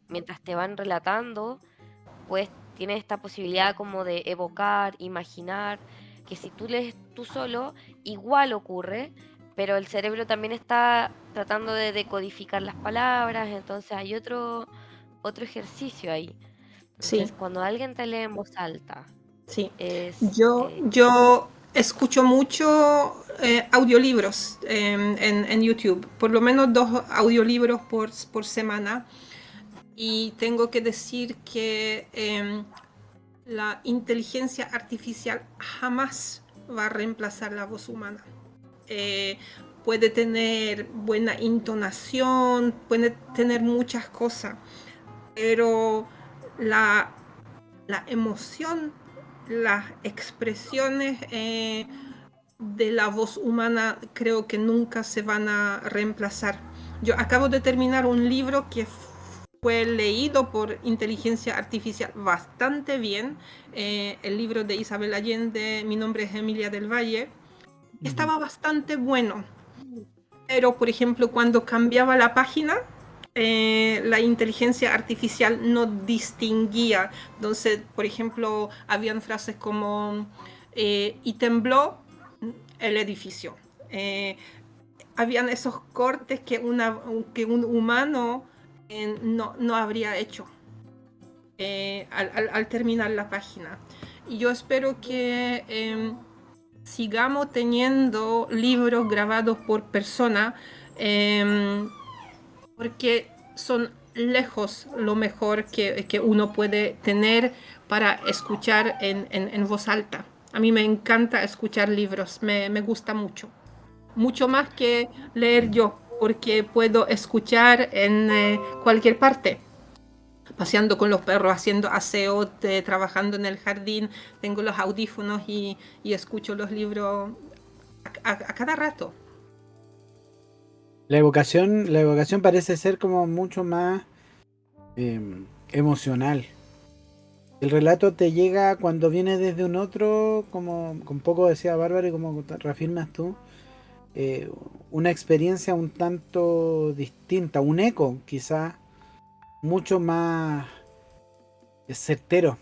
mientras te van relatando, pues tienes esta posibilidad como de evocar, imaginar, que si tú lees tú solo, igual ocurre, pero el cerebro también está tratando de decodificar las palabras, entonces hay otro ejercicio ahí.
Sí,
Entonces, cuando alguien te lee en voz alta,
sí.
es...
Yo escucho mucho audiolibros en YouTube, por lo menos 2 audiolibros por semana. Y tengo que decir que la inteligencia artificial jamás va a reemplazar la voz humana. Eh, puede tener buena intonación, puede tener muchas cosas, pero la, la emoción, las expresiones de la voz humana creo que nunca se van a reemplazar. Yo acabo de terminar un libro que fue leído por inteligencia artificial bastante bien, el libro de Isabel Allende, Mi nombre es Emilia del Valle.
Ujú.
Estaba bastante bueno, pero por ejemplo cuando cambiaba la página, la inteligencia artificial no distinguía. Entonces, por ejemplo, habían frases como y tembló el edificio. Eh, habían esos cortes que un humano no habría hecho al terminar la página. Y yo espero que sigamos teniendo libros grabados por persona, porque son lejos lo mejor que uno puede tener para escuchar en voz alta. A mí me encanta escuchar libros, me gusta mucho. Mucho más que leer yo, porque puedo escuchar en cualquier parte. Paseando con los perros, haciendo aseo, trabajando en el jardín, tengo los audífonos y escucho los libros a cada rato.
La evocación parece ser como mucho más emocional. El relato te llega cuando viene desde un otro, como con poco decía Bárbara y como reafirmas tú, eh, una experiencia un tanto distinta, un eco quizás mucho más certero,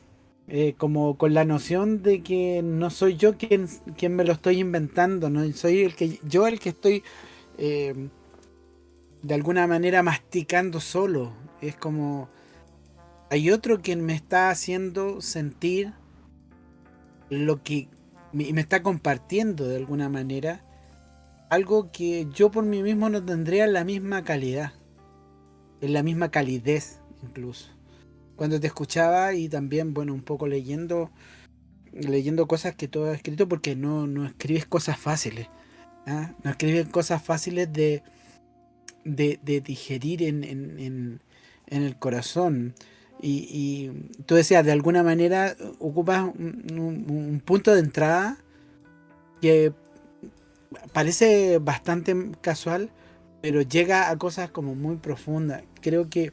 como con la noción de que no soy yo quien me lo estoy inventando, no soy el que estoy eh, de alguna manera masticando solo, es como hay otro quien me está haciendo sentir lo que y me está compartiendo de alguna manera algo que yo por mí mismo no tendría la misma calidad, en la misma calidez incluso. Cuando te escuchaba y también, bueno, un poco leyendo, leyendo cosas que tú has escrito, porque no escribes cosas fáciles. ¿Ah? No escribes cosas fáciles de digerir en el corazón. Y tú decías, de alguna manera ocupas un punto de entrada que parece bastante casual, pero llega a cosas como muy profundas. Creo que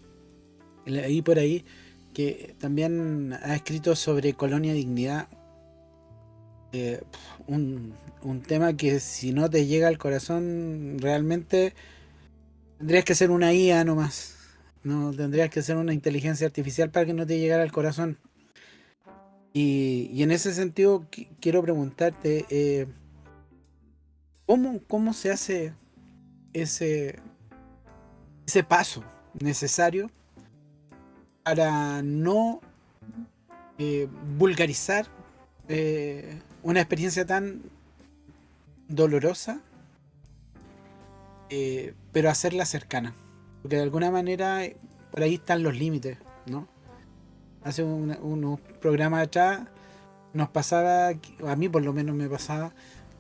leí por ahí que también ha escrito sobre Colonia Dignidad, eh, un tema que si no te llega al corazón realmente tendrías que ser una IA nomás. No tendrías que ser una inteligencia artificial para que no te llegara al corazón. Y en ese sentido quiero preguntarte, ¿cómo se hace ese, ese paso necesario para no vulgarizar una experiencia tan dolorosa, pero hacerla cercana? Porque de alguna manera por ahí están los límites, ¿no? Hace unos programas atrás nos pasaba, a mí por lo menos me pasaba,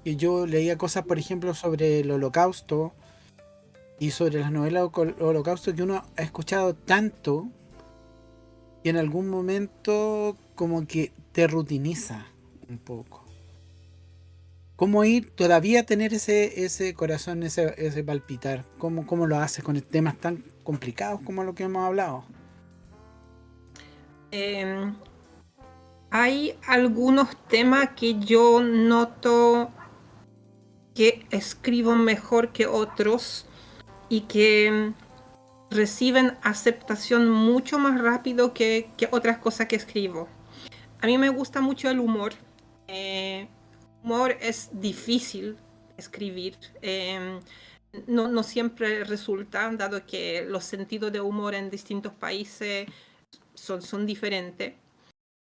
que yo leía cosas, por ejemplo, sobre el holocausto y sobre las novelas holocausto que uno ha escuchado tanto y en algún momento como que te rutiniza un poco. ¿Cómo ir todavía tener ese corazón, ese palpitar? ¿Cómo lo haces con temas tan complicados como lo que hemos hablado?
Em, Hay algunos temas que yo noto que escribo mejor que otros y que reciben aceptación mucho más rápido que otras cosas que escribo. A mí me gusta mucho el humor. Humor es difícil escribir. No siempre resulta, dado que los sentidos de humor en distintos países son diferentes.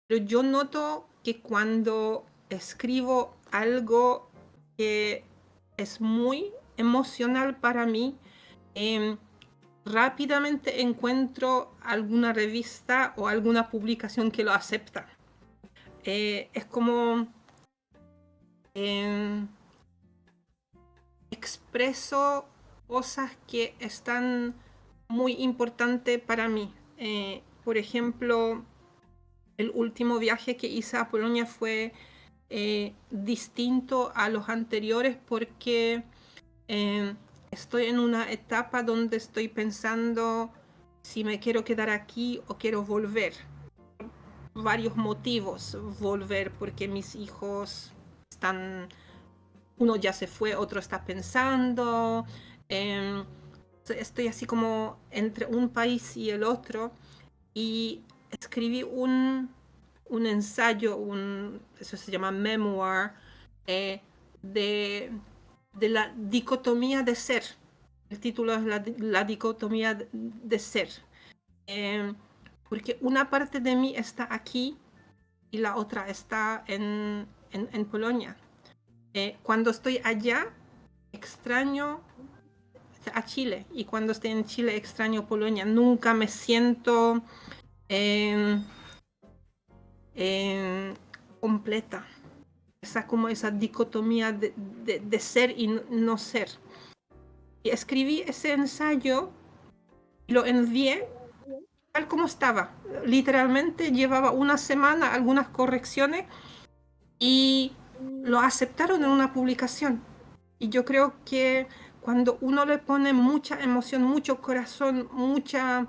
Pero yo noto que cuando escribo algo que es muy emocional para mí, rápidamente encuentro alguna revista o alguna publicación que lo acepta. Es como expreso cosas que están muy importantes para mí. Por ejemplo, el último viaje que hice a Polonia fue distinto a los anteriores porque estoy en una etapa donde estoy pensando si me quiero quedar aquí o quiero volver. Varios motivos. Volver porque mis hijos están, uno ya se fue, otro está pensando. Estoy así como entre un país y el otro y escribí un ensayo, eso se llama memoir, de la dicotomía de ser. El título es la dicotomía de ser. Porque una parte de mí está aquí y la otra está en Polonia. Cuando estoy allá, extraño a Chile, y cuando estoy en Chile extraño Polonia. Nunca me siento completa. Esa dicotomía de ser y no ser. Y escribí ese ensayo y lo envié tal como estaba. Literalmente llevaba una semana, algunas correcciones, y lo aceptaron en una publicación. Y yo creo que cuando uno le pone mucha emoción, mucho corazón, mucha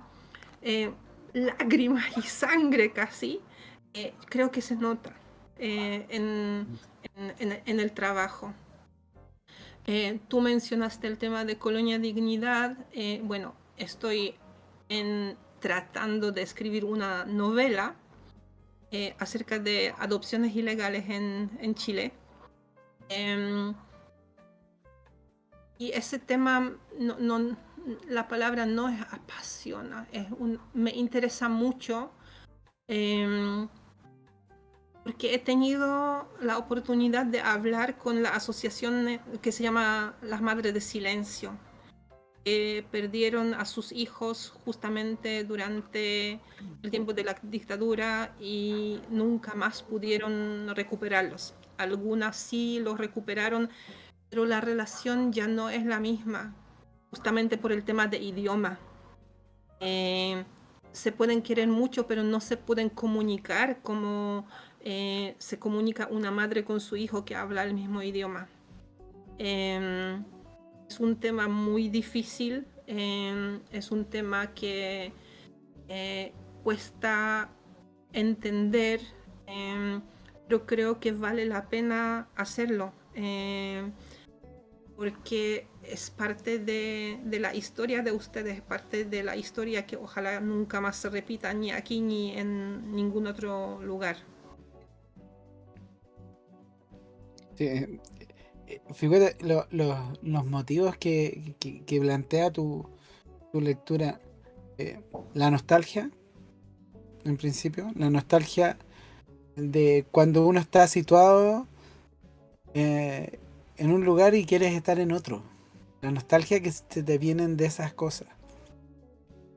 lágrimas y sangre casi, creo que se nota en el trabajo. Tú mencionaste el tema de Colonia Dignidad. Bueno, estoy tratando de escribir una novela acerca de adopciones ilegales en Chile. Y ese tema, la palabra no es apasiona, me interesa mucho porque he tenido la oportunidad de hablar con la asociación que se llama Las Madres de Silencio. perdieron a sus hijos justamente durante el tiempo de la dictadura y nunca más pudieron recuperarlos. Algunas sí los recuperaron, pero la relación ya no es la misma, justamente por el tema de idioma. Se pueden querer mucho, pero no se pueden comunicar como se comunica una madre con su hijo que habla el mismo idioma. Es un tema muy difícil, es un tema que cuesta entender, pero creo que vale la pena hacerlo, porque es parte de la historia de ustedes, parte de la historia que ojalá nunca más se repita ni aquí ni en ningún otro lugar.
Sí, fíjate los motivos que plantea tu lectura. La nostalgia, en principio, la nostalgia de cuando uno está situado eh, en un lugar y quieres estar en otro. La nostalgia que se te vienen de esas cosas.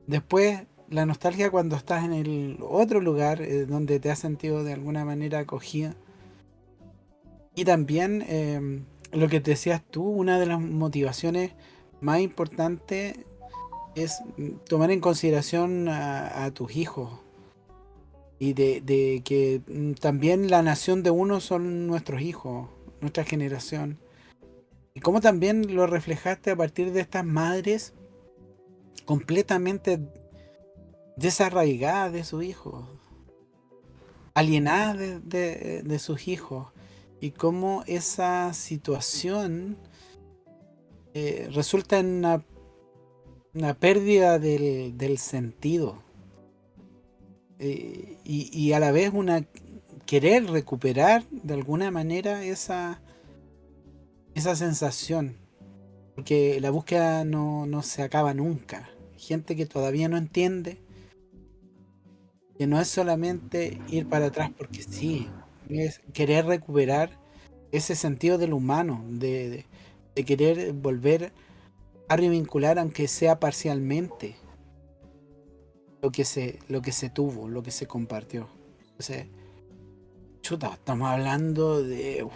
Después, la nostalgia cuando estás en el otro lugar donde te has sentido de alguna manera acogida. Y también, lo que te decías tú, una de las motivaciones más importantes es tomar en consideración a tus hijos. Y de que también la nación de uno son nuestros hijos, nuestra generación. Y cómo también lo reflejaste a partir de estas madres completamente desarraigadas de sus hijos, alienadas de sus hijos. Y cómo esa situación resulta en una pérdida del sentido. Y a la vez una querer recuperar de alguna manera esa sensación, porque la búsqueda no se acaba nunca. Gente que todavía no entiende que no es solamente ir para atrás porque sí, es querer recuperar ese sentido del humano, de querer volver a revincular, aunque sea parcialmente, lo que se tuvo, lo que se compartió. Entonces, chuta, estamos hablando de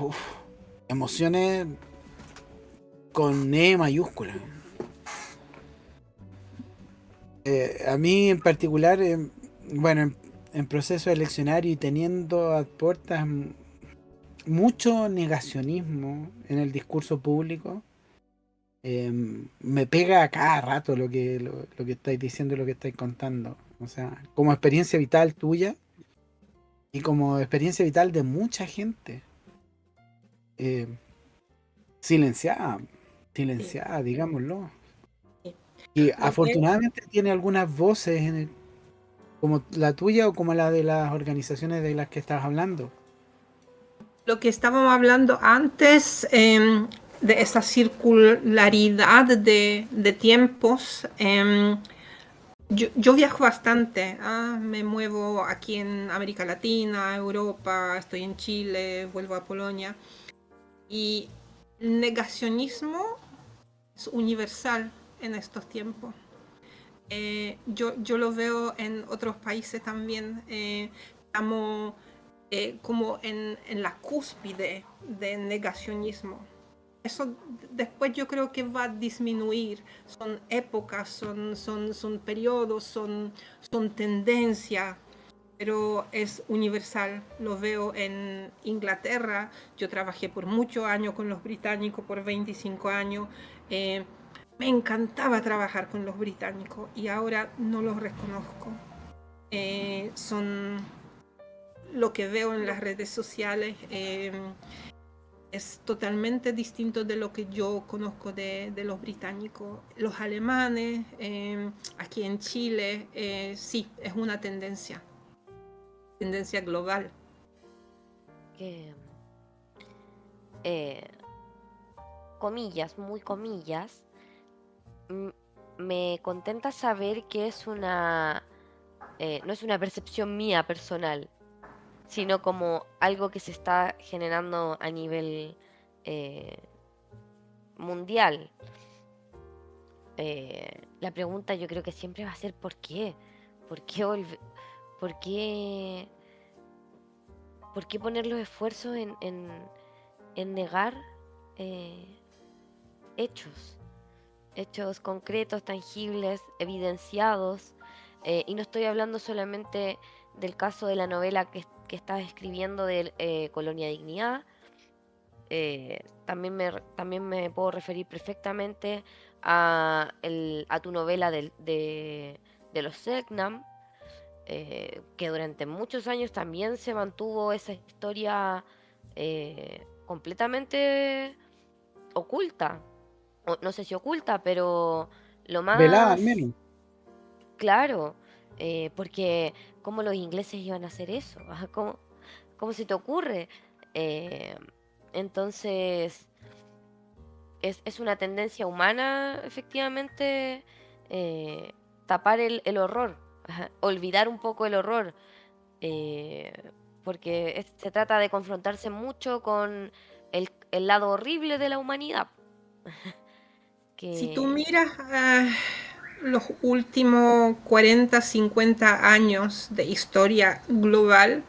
emociones con E mayúscula. A mí en particular, bueno, en proceso eleccionario y teniendo a puertas mucho negacionismo en el discurso público, me pega a cada rato lo que estáis diciendo, lo que estáis contando. O sea, como experiencia vital tuya y como experiencia vital de mucha gente, eh, silenciada,
Sí,
silenciada, digámoslo.
sí.
Y
Lo veo,
afortunadamente tiene algunas voces como la tuya o como la de las organizaciones de las que estás hablando.
lo que estábamos hablando antes, de esa circularidad de tiempos, yo viajo bastante, me muevo aquí en América Latina, Europa, estoy en Chile, vuelvo a Polonia, y el negacionismo es universal en estos tiempos. Yo lo veo en otros países también. Estamos como en la cúspide de negacionismo. Eso después yo creo que va a disminuir. Son épocas, son periodos, son tendencias, pero es universal. Lo veo en Inglaterra. Yo trabajé por muchos años con los británicos, por 25 años. Eh, Me encantaba trabajar con los británicos y ahora no los reconozco. Son lo que veo en las redes sociales. Es totalmente distinto de lo que yo conozco de los británicos. Los alemanes, aquí en Chile, sí, es una tendencia global.
Que, eh, comillas, muy comillas, m- me contenta saber que es no es una percepción mía personal, sino como algo que se está generando a nivel eh, mundial. la pregunta yo creo que siempre va a ser ¿por qué? ¿Por qué, por qué, por qué poner los esfuerzos en negar eh, hechos? Hechos concretos, tangibles, evidenciados. Y no estoy hablando solamente del caso de la novela que estás escribiendo de Colonia Dignidad. También me puedo referir perfectamente a tu novela de los Selknam, que durante muchos años también se mantuvo esa historia completamente oculta. No sé si oculta, pero lo
Velada al
más
menos.
claro, porque ¿cómo los ingleses iban a hacer eso? Ajá, ¿cómo se te ocurre? Eh, entonces, es una tendencia humana, efectivamente, eh, tapar el horror, ajá, olvidar un poco el horror, eh, porque se trata de confrontarse mucho con el lado horrible de la humanidad,
Si tú
que
miras los últimos 40, 50 años de historia global,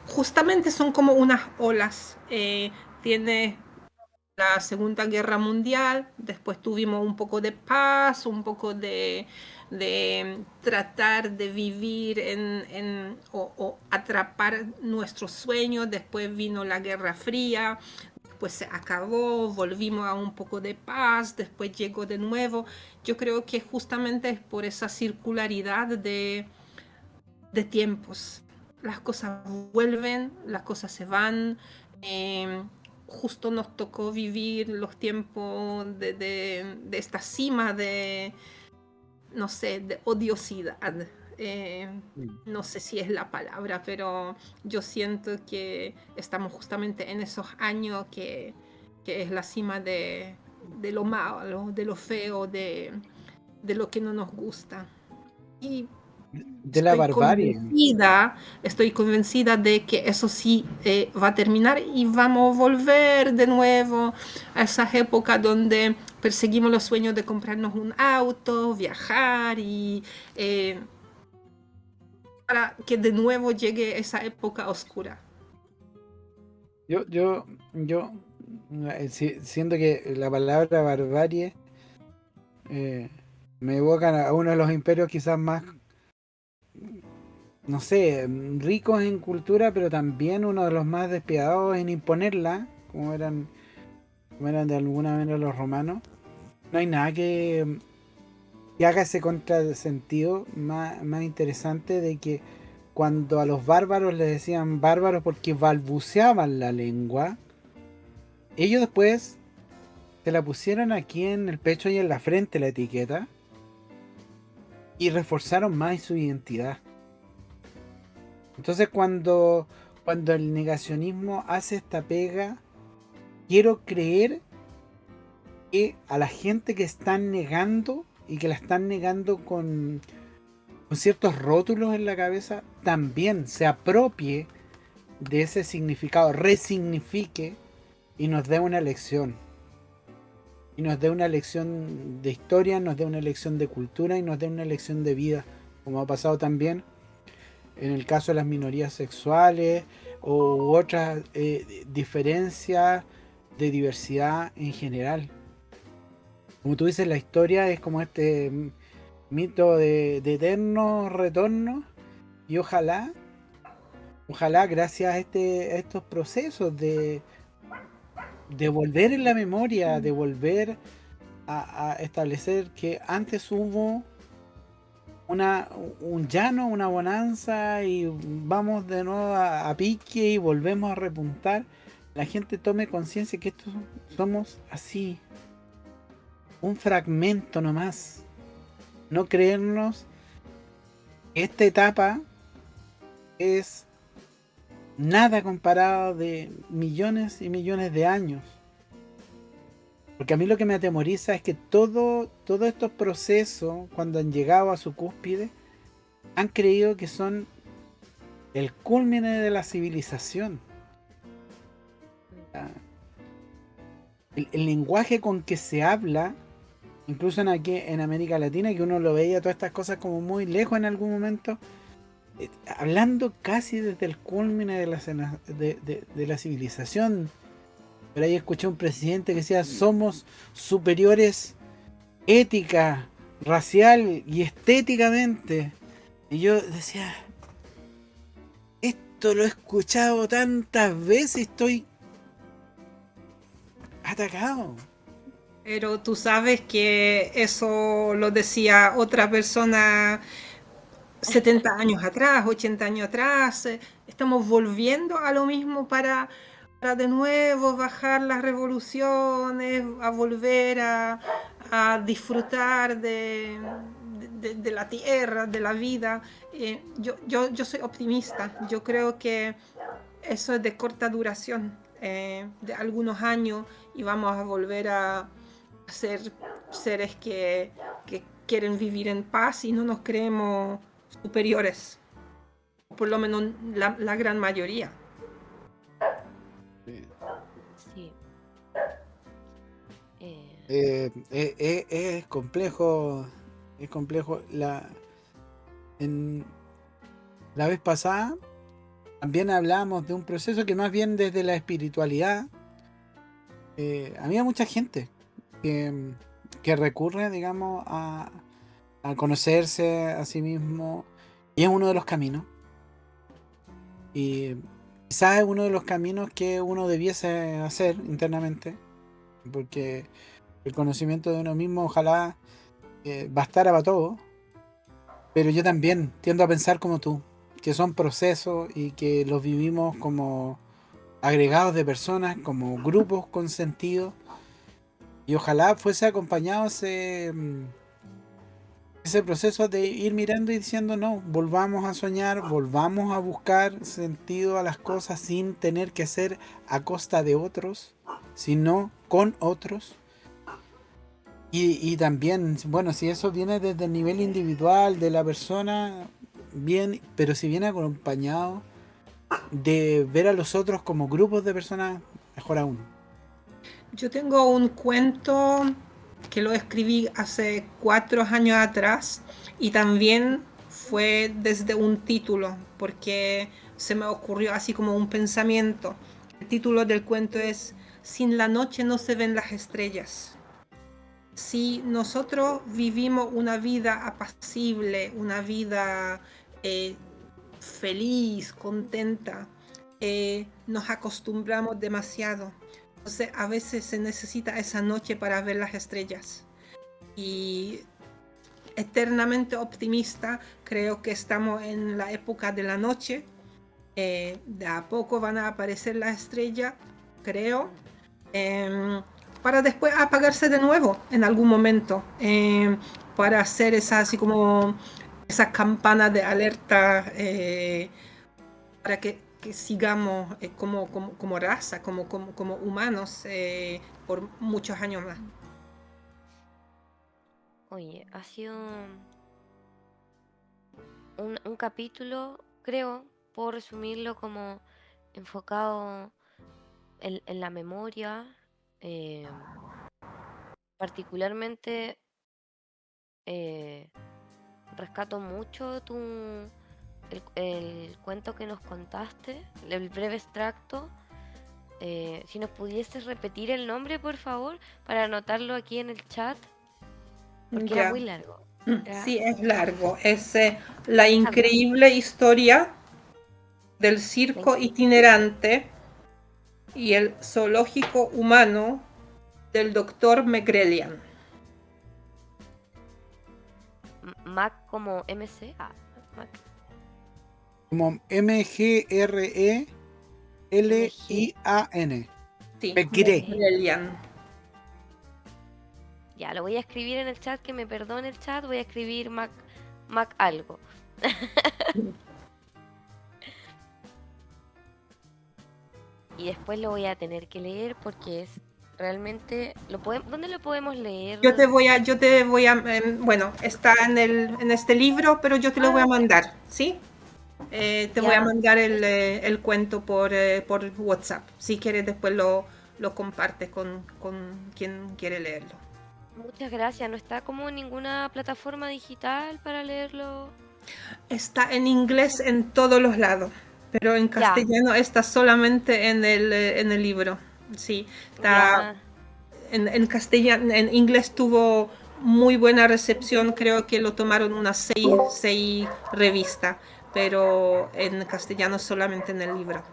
justamente son como unas olas. Tiene la Segunda Guerra Mundial, después tuvimos un poco de paz, un poco de tratar de vivir o atrapar nuestros sueños, después vino la Guerra Fría, pues se acabó, volvimos a un poco de paz, después llegó de nuevo. Yo creo que justamente es por esa circularidad de tiempos. Las cosas vuelven, las cosas se van. Justo nos tocó vivir los tiempos de esta cima de, no sé, de odiosidad. Eh, no sé si es la palabra, pero yo siento que estamos justamente en esos años que es la cima de lo malo, de lo feo, de lo que no nos gusta. Y
De la barbarie.
estoy convencida de que eso sí va a terminar y vamos a volver de nuevo a esas épocas donde perseguimos los sueños de comprarnos un auto, viajar y para que de nuevo llegue esa época oscura.
Yo, yo, yo siento que la palabra barbarie eh, me evoca a uno de los imperios quizás más, no sé, ricos en cultura, pero también uno de los más despiadados en imponerla, como eran de alguna manera los romanos. No hay nada que haga ese contrasentido más interesante de que cuando a los bárbaros les decían bárbaros porque balbuceaban la lengua, ellos después se la pusieron aquí en el pecho y en la frente la etiqueta y reforzaron más su identidad. Entonces cuando el negacionismo hace esta pega, quiero creer que a la gente que están negando y que la están negando con ciertos rótulos en la cabeza, también se apropie de ese significado, resignifique y nos dé una lección. Y nos dé una lección de historia, nos dé una lección de cultura y nos dé una lección de vida, como ha pasado también en el caso de las minorías sexuales u otras diferencias de diversidad en general. Como tú dices, la historia es como este mito de eterno retorno y ojalá gracias a estos procesos de volver en la memoria, de volver a establecer que antes hubo un llano, una bonanza y vamos de nuevo a pique y volvemos a repuntar, la gente tome conciencia que estos somos así, un fragmento nomás. No creernos que esta etapa es nada comparado de millones y millones de años. Porque a mí lo que me atemoriza es que todos estos procesos, cuando han llegado a su cúspide, han creído que son el culmine de la civilización. El lenguaje con que se habla incluso aquí en América Latina, que uno lo veía todas estas cosas como muy lejos en algún momento, hablando casi desde el culmine de la civilización. Pero ahí escuché un presidente que decía: somos superiores ética, racial y estéticamente. Y yo decía, esto lo he escuchado tantas veces y estoy atacado.
Pero tú sabes que eso lo decía otra persona 70 años atrás, 80 años atrás. Estamos volviendo a lo mismo para de nuevo bajar las revoluciones, a volver a disfrutar de la tierra, de la vida. Yo soy optimista. Yo creo que eso es de corta duración, de algunos años, y vamos a volver a ser seres que quieren vivir en paz y no nos creemos superiores, por lo menos la gran mayoría.
Sí.
Es complejo. Es complejo. La vez pasada también hablamos de un proceso que más bien desde la espiritualidad, había mucha gente que recurre, digamos, a conocerse a sí mismo, y es uno de los caminos. Y quizás es uno de los caminos que uno debiese hacer internamente, porque el conocimiento de uno mismo ojalá bastara para todo. Pero yo también tiendo a pensar como tú, que son procesos y que los vivimos como agregados de personas, como grupos con sentido, y ojalá fuese acompañado ese proceso de ir mirando y diciendo: no, volvamos a soñar, volvamos a buscar sentido a las cosas sin tener que ser a costa de otros, sino con otros. Y también, bueno, si eso viene desde el nivel individual de la persona, bien, pero si viene acompañado de ver a los otros como grupos de personas, mejor aún.
Yo tengo un cuento que lo escribí hace 4 años atrás y también fue desde un título, porque se me ocurrió así como un pensamiento. El título del cuento es Sin la noche no se ven las estrellas. Si nosotros vivimos una vida apacible, una vida feliz, contenta, nos acostumbramos demasiado. Entonces a veces se necesita esa noche para ver las estrellas. Y eternamente optimista, creo que estamos en la época de la noche. De a poco van a aparecer las estrellas, creo. Para después apagarse de nuevo en algún momento, para hacer así como esas campanas de alerta, para que sigamos como raza, como humanos, por muchos años más.
Oye, ha sido un capítulo, creo, puedo resumirlo como enfocado en la memoria. eh, Particularmente rescato mucho el cuento que nos contaste, el breve extracto. Si nos pudieses repetir el nombre, por favor, para anotarlo aquí en el chat, porque era
Ya.
muy largo.
Sí, es largo. Es la increíble historia del circo itinerante y el zoológico humano del Dr. McGrelian.
Mac como MC. Mac.
Como MGRELIAN.
Sí,
McGre.
McGrelian.
Ya, lo voy a escribir en el chat, que me perdone el chat, voy a escribir Mac algo. Y después lo voy a tener que leer porque es realmente... ¿Dónde lo podemos leer?
Yo te voy a, bueno, está en este libro, pero yo te lo voy a mandar, ¿sí? Te voy a
Ya,
mandar el cuento por WhatsApp. Si quieres, después lo compartes con quien quiere leerlo.
Muchas gracias. ¿No está como en ninguna plataforma digital para leerlo?
Está en inglés en todos los lados, pero en
Ya,
castellano está solamente en el libro. Sí, está
ya.
en castellano, en inglés tuvo muy buena recepción, creo que lo tomaron unas seis revistas, pero en castellano solamente en el libro.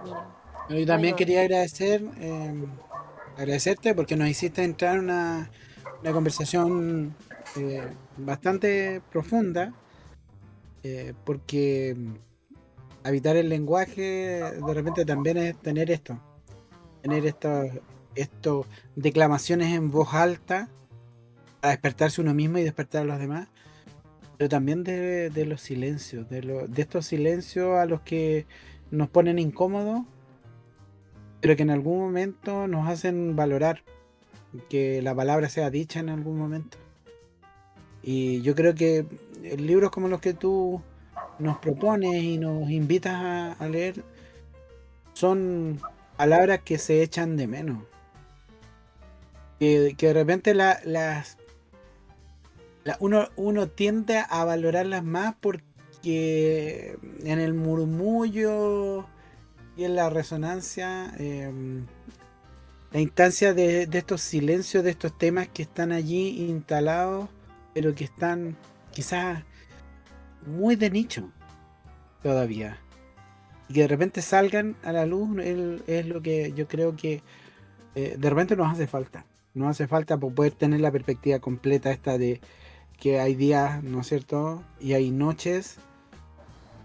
Miren.
Pero yo también
Bueno,
quería agradecerte porque nos hiciste entrar en una conversación bastante profunda, porque habitar el lenguaje de repente también es tener esto, declamaciones en voz alta para despertarse uno mismo y despertar a los demás, pero también de los silencios, de estos silencios a los que nos ponen incómodos, pero que en algún momento nos hacen valorar que la palabra sea dicha en algún momento. Y yo creo que libros como los que tú nos propones y nos invitas a leer son palabras que se echan de menos. Que de repente uno tiende a valorarlas más porque en el murmullo y en la resonancia, la instancia de estos silencios, de estos temas que están allí instalados, pero que están quizás muy de nicho todavía. Y que de repente salgan a la luz es lo que yo creo que de repente nos hace falta. Nos hace falta por poder tener la perspectiva completa esta de que hay días, ¿no es cierto? Y hay noches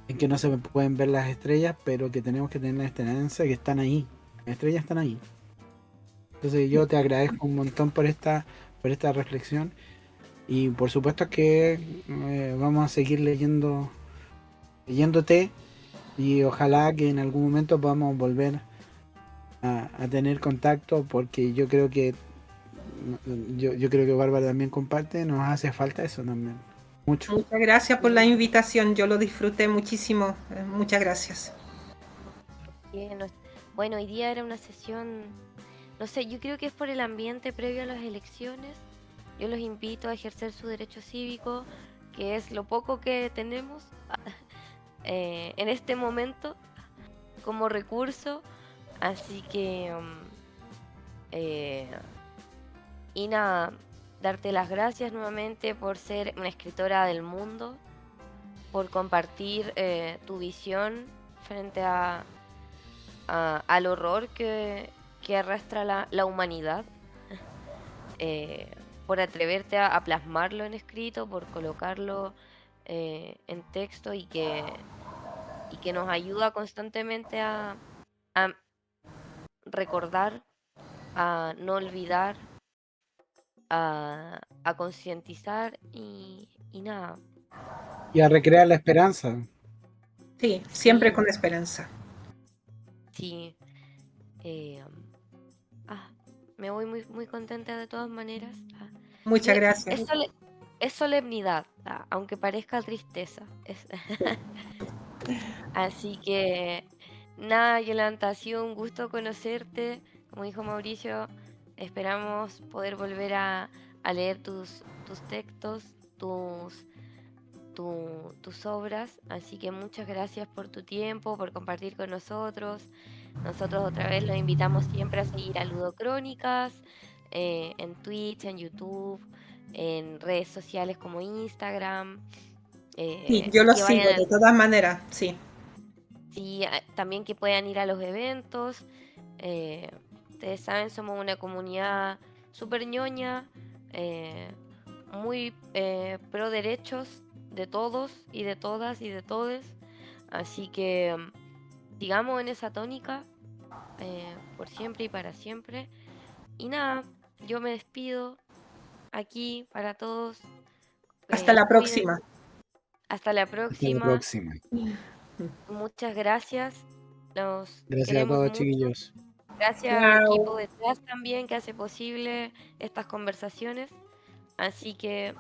en que no se pueden ver las estrellas, pero que tenemos que tener la esperanza que están ahí. Las estrellas están ahí. Entonces yo te agradezco un montón por esta reflexión. Y por supuesto que vamos a seguir leyéndote y ojalá que en algún momento podamos volver a tener contacto porque yo creo que Bárbara también comparte, nos hace falta eso también. Mucho.
Muchas gracias por la invitación, yo lo disfruté muchísimo. Muchas gracias.
bien, bueno, hoy día era una sesión, no sé, yo creo que es por el ambiente previo a las elecciones. Yo los invito a ejercer su derecho cívico, que es lo poco que tenemos en este momento como recurso. Así que, eh, y nada, darte las gracias nuevamente por ser una escritora del mundo, por compartir tu visión frente al horror que arrastra la humanidad, eh, por atreverte a plasmarlo en escrito, por colocarlo en texto y que nos ayuda constantemente a recordar, a no olvidar, a concientizar y nada.
Y a recrear la esperanza.
Sí, siempre
Sí,
con esperanza.
sí. eh, ah, Me voy muy, muy contenta de todas maneras.
Muchas
Sí,
gracias.
es solemnidad, aunque parezca tristeza. Así que nada, Yolanda, ha sido un gusto conocerte. Como dijo Mauricio, esperamos poder volver a leer tus textos, tus obras. Así que muchas gracias por tu tiempo, por compartir con nosotros. Nosotros otra vez los invitamos siempre a seguir a Ludocrónicas, en Twitch, en YouTube, en redes sociales como Instagram.
Sí, yo
Y
lo
que
sigo
vayan,
de todas maneras, sí.
sí, también que puedan ir a los eventos. eh, Ustedes saben, somos una comunidad súper ñoña, muy pro derechos de todos y de todas y de todes. Así que sigamos en esa tónica, por siempre y para siempre. Y nada, yo me despido aquí para todos.
Hasta la
Cuídense.
próxima.
Hasta la
Hasta la
próxima.
próxima.
Muchas gracias. Los
Gracias a
queremos
todos,
mucho.
chiquillos.
Gracias a mi equipo
Chao.
detrás también que hace posible estas conversaciones. Así que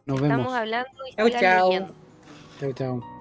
Nos
estamos
vemos.
hablando y
Chao,
sigan
chao.
leyendo.
Chao, chao.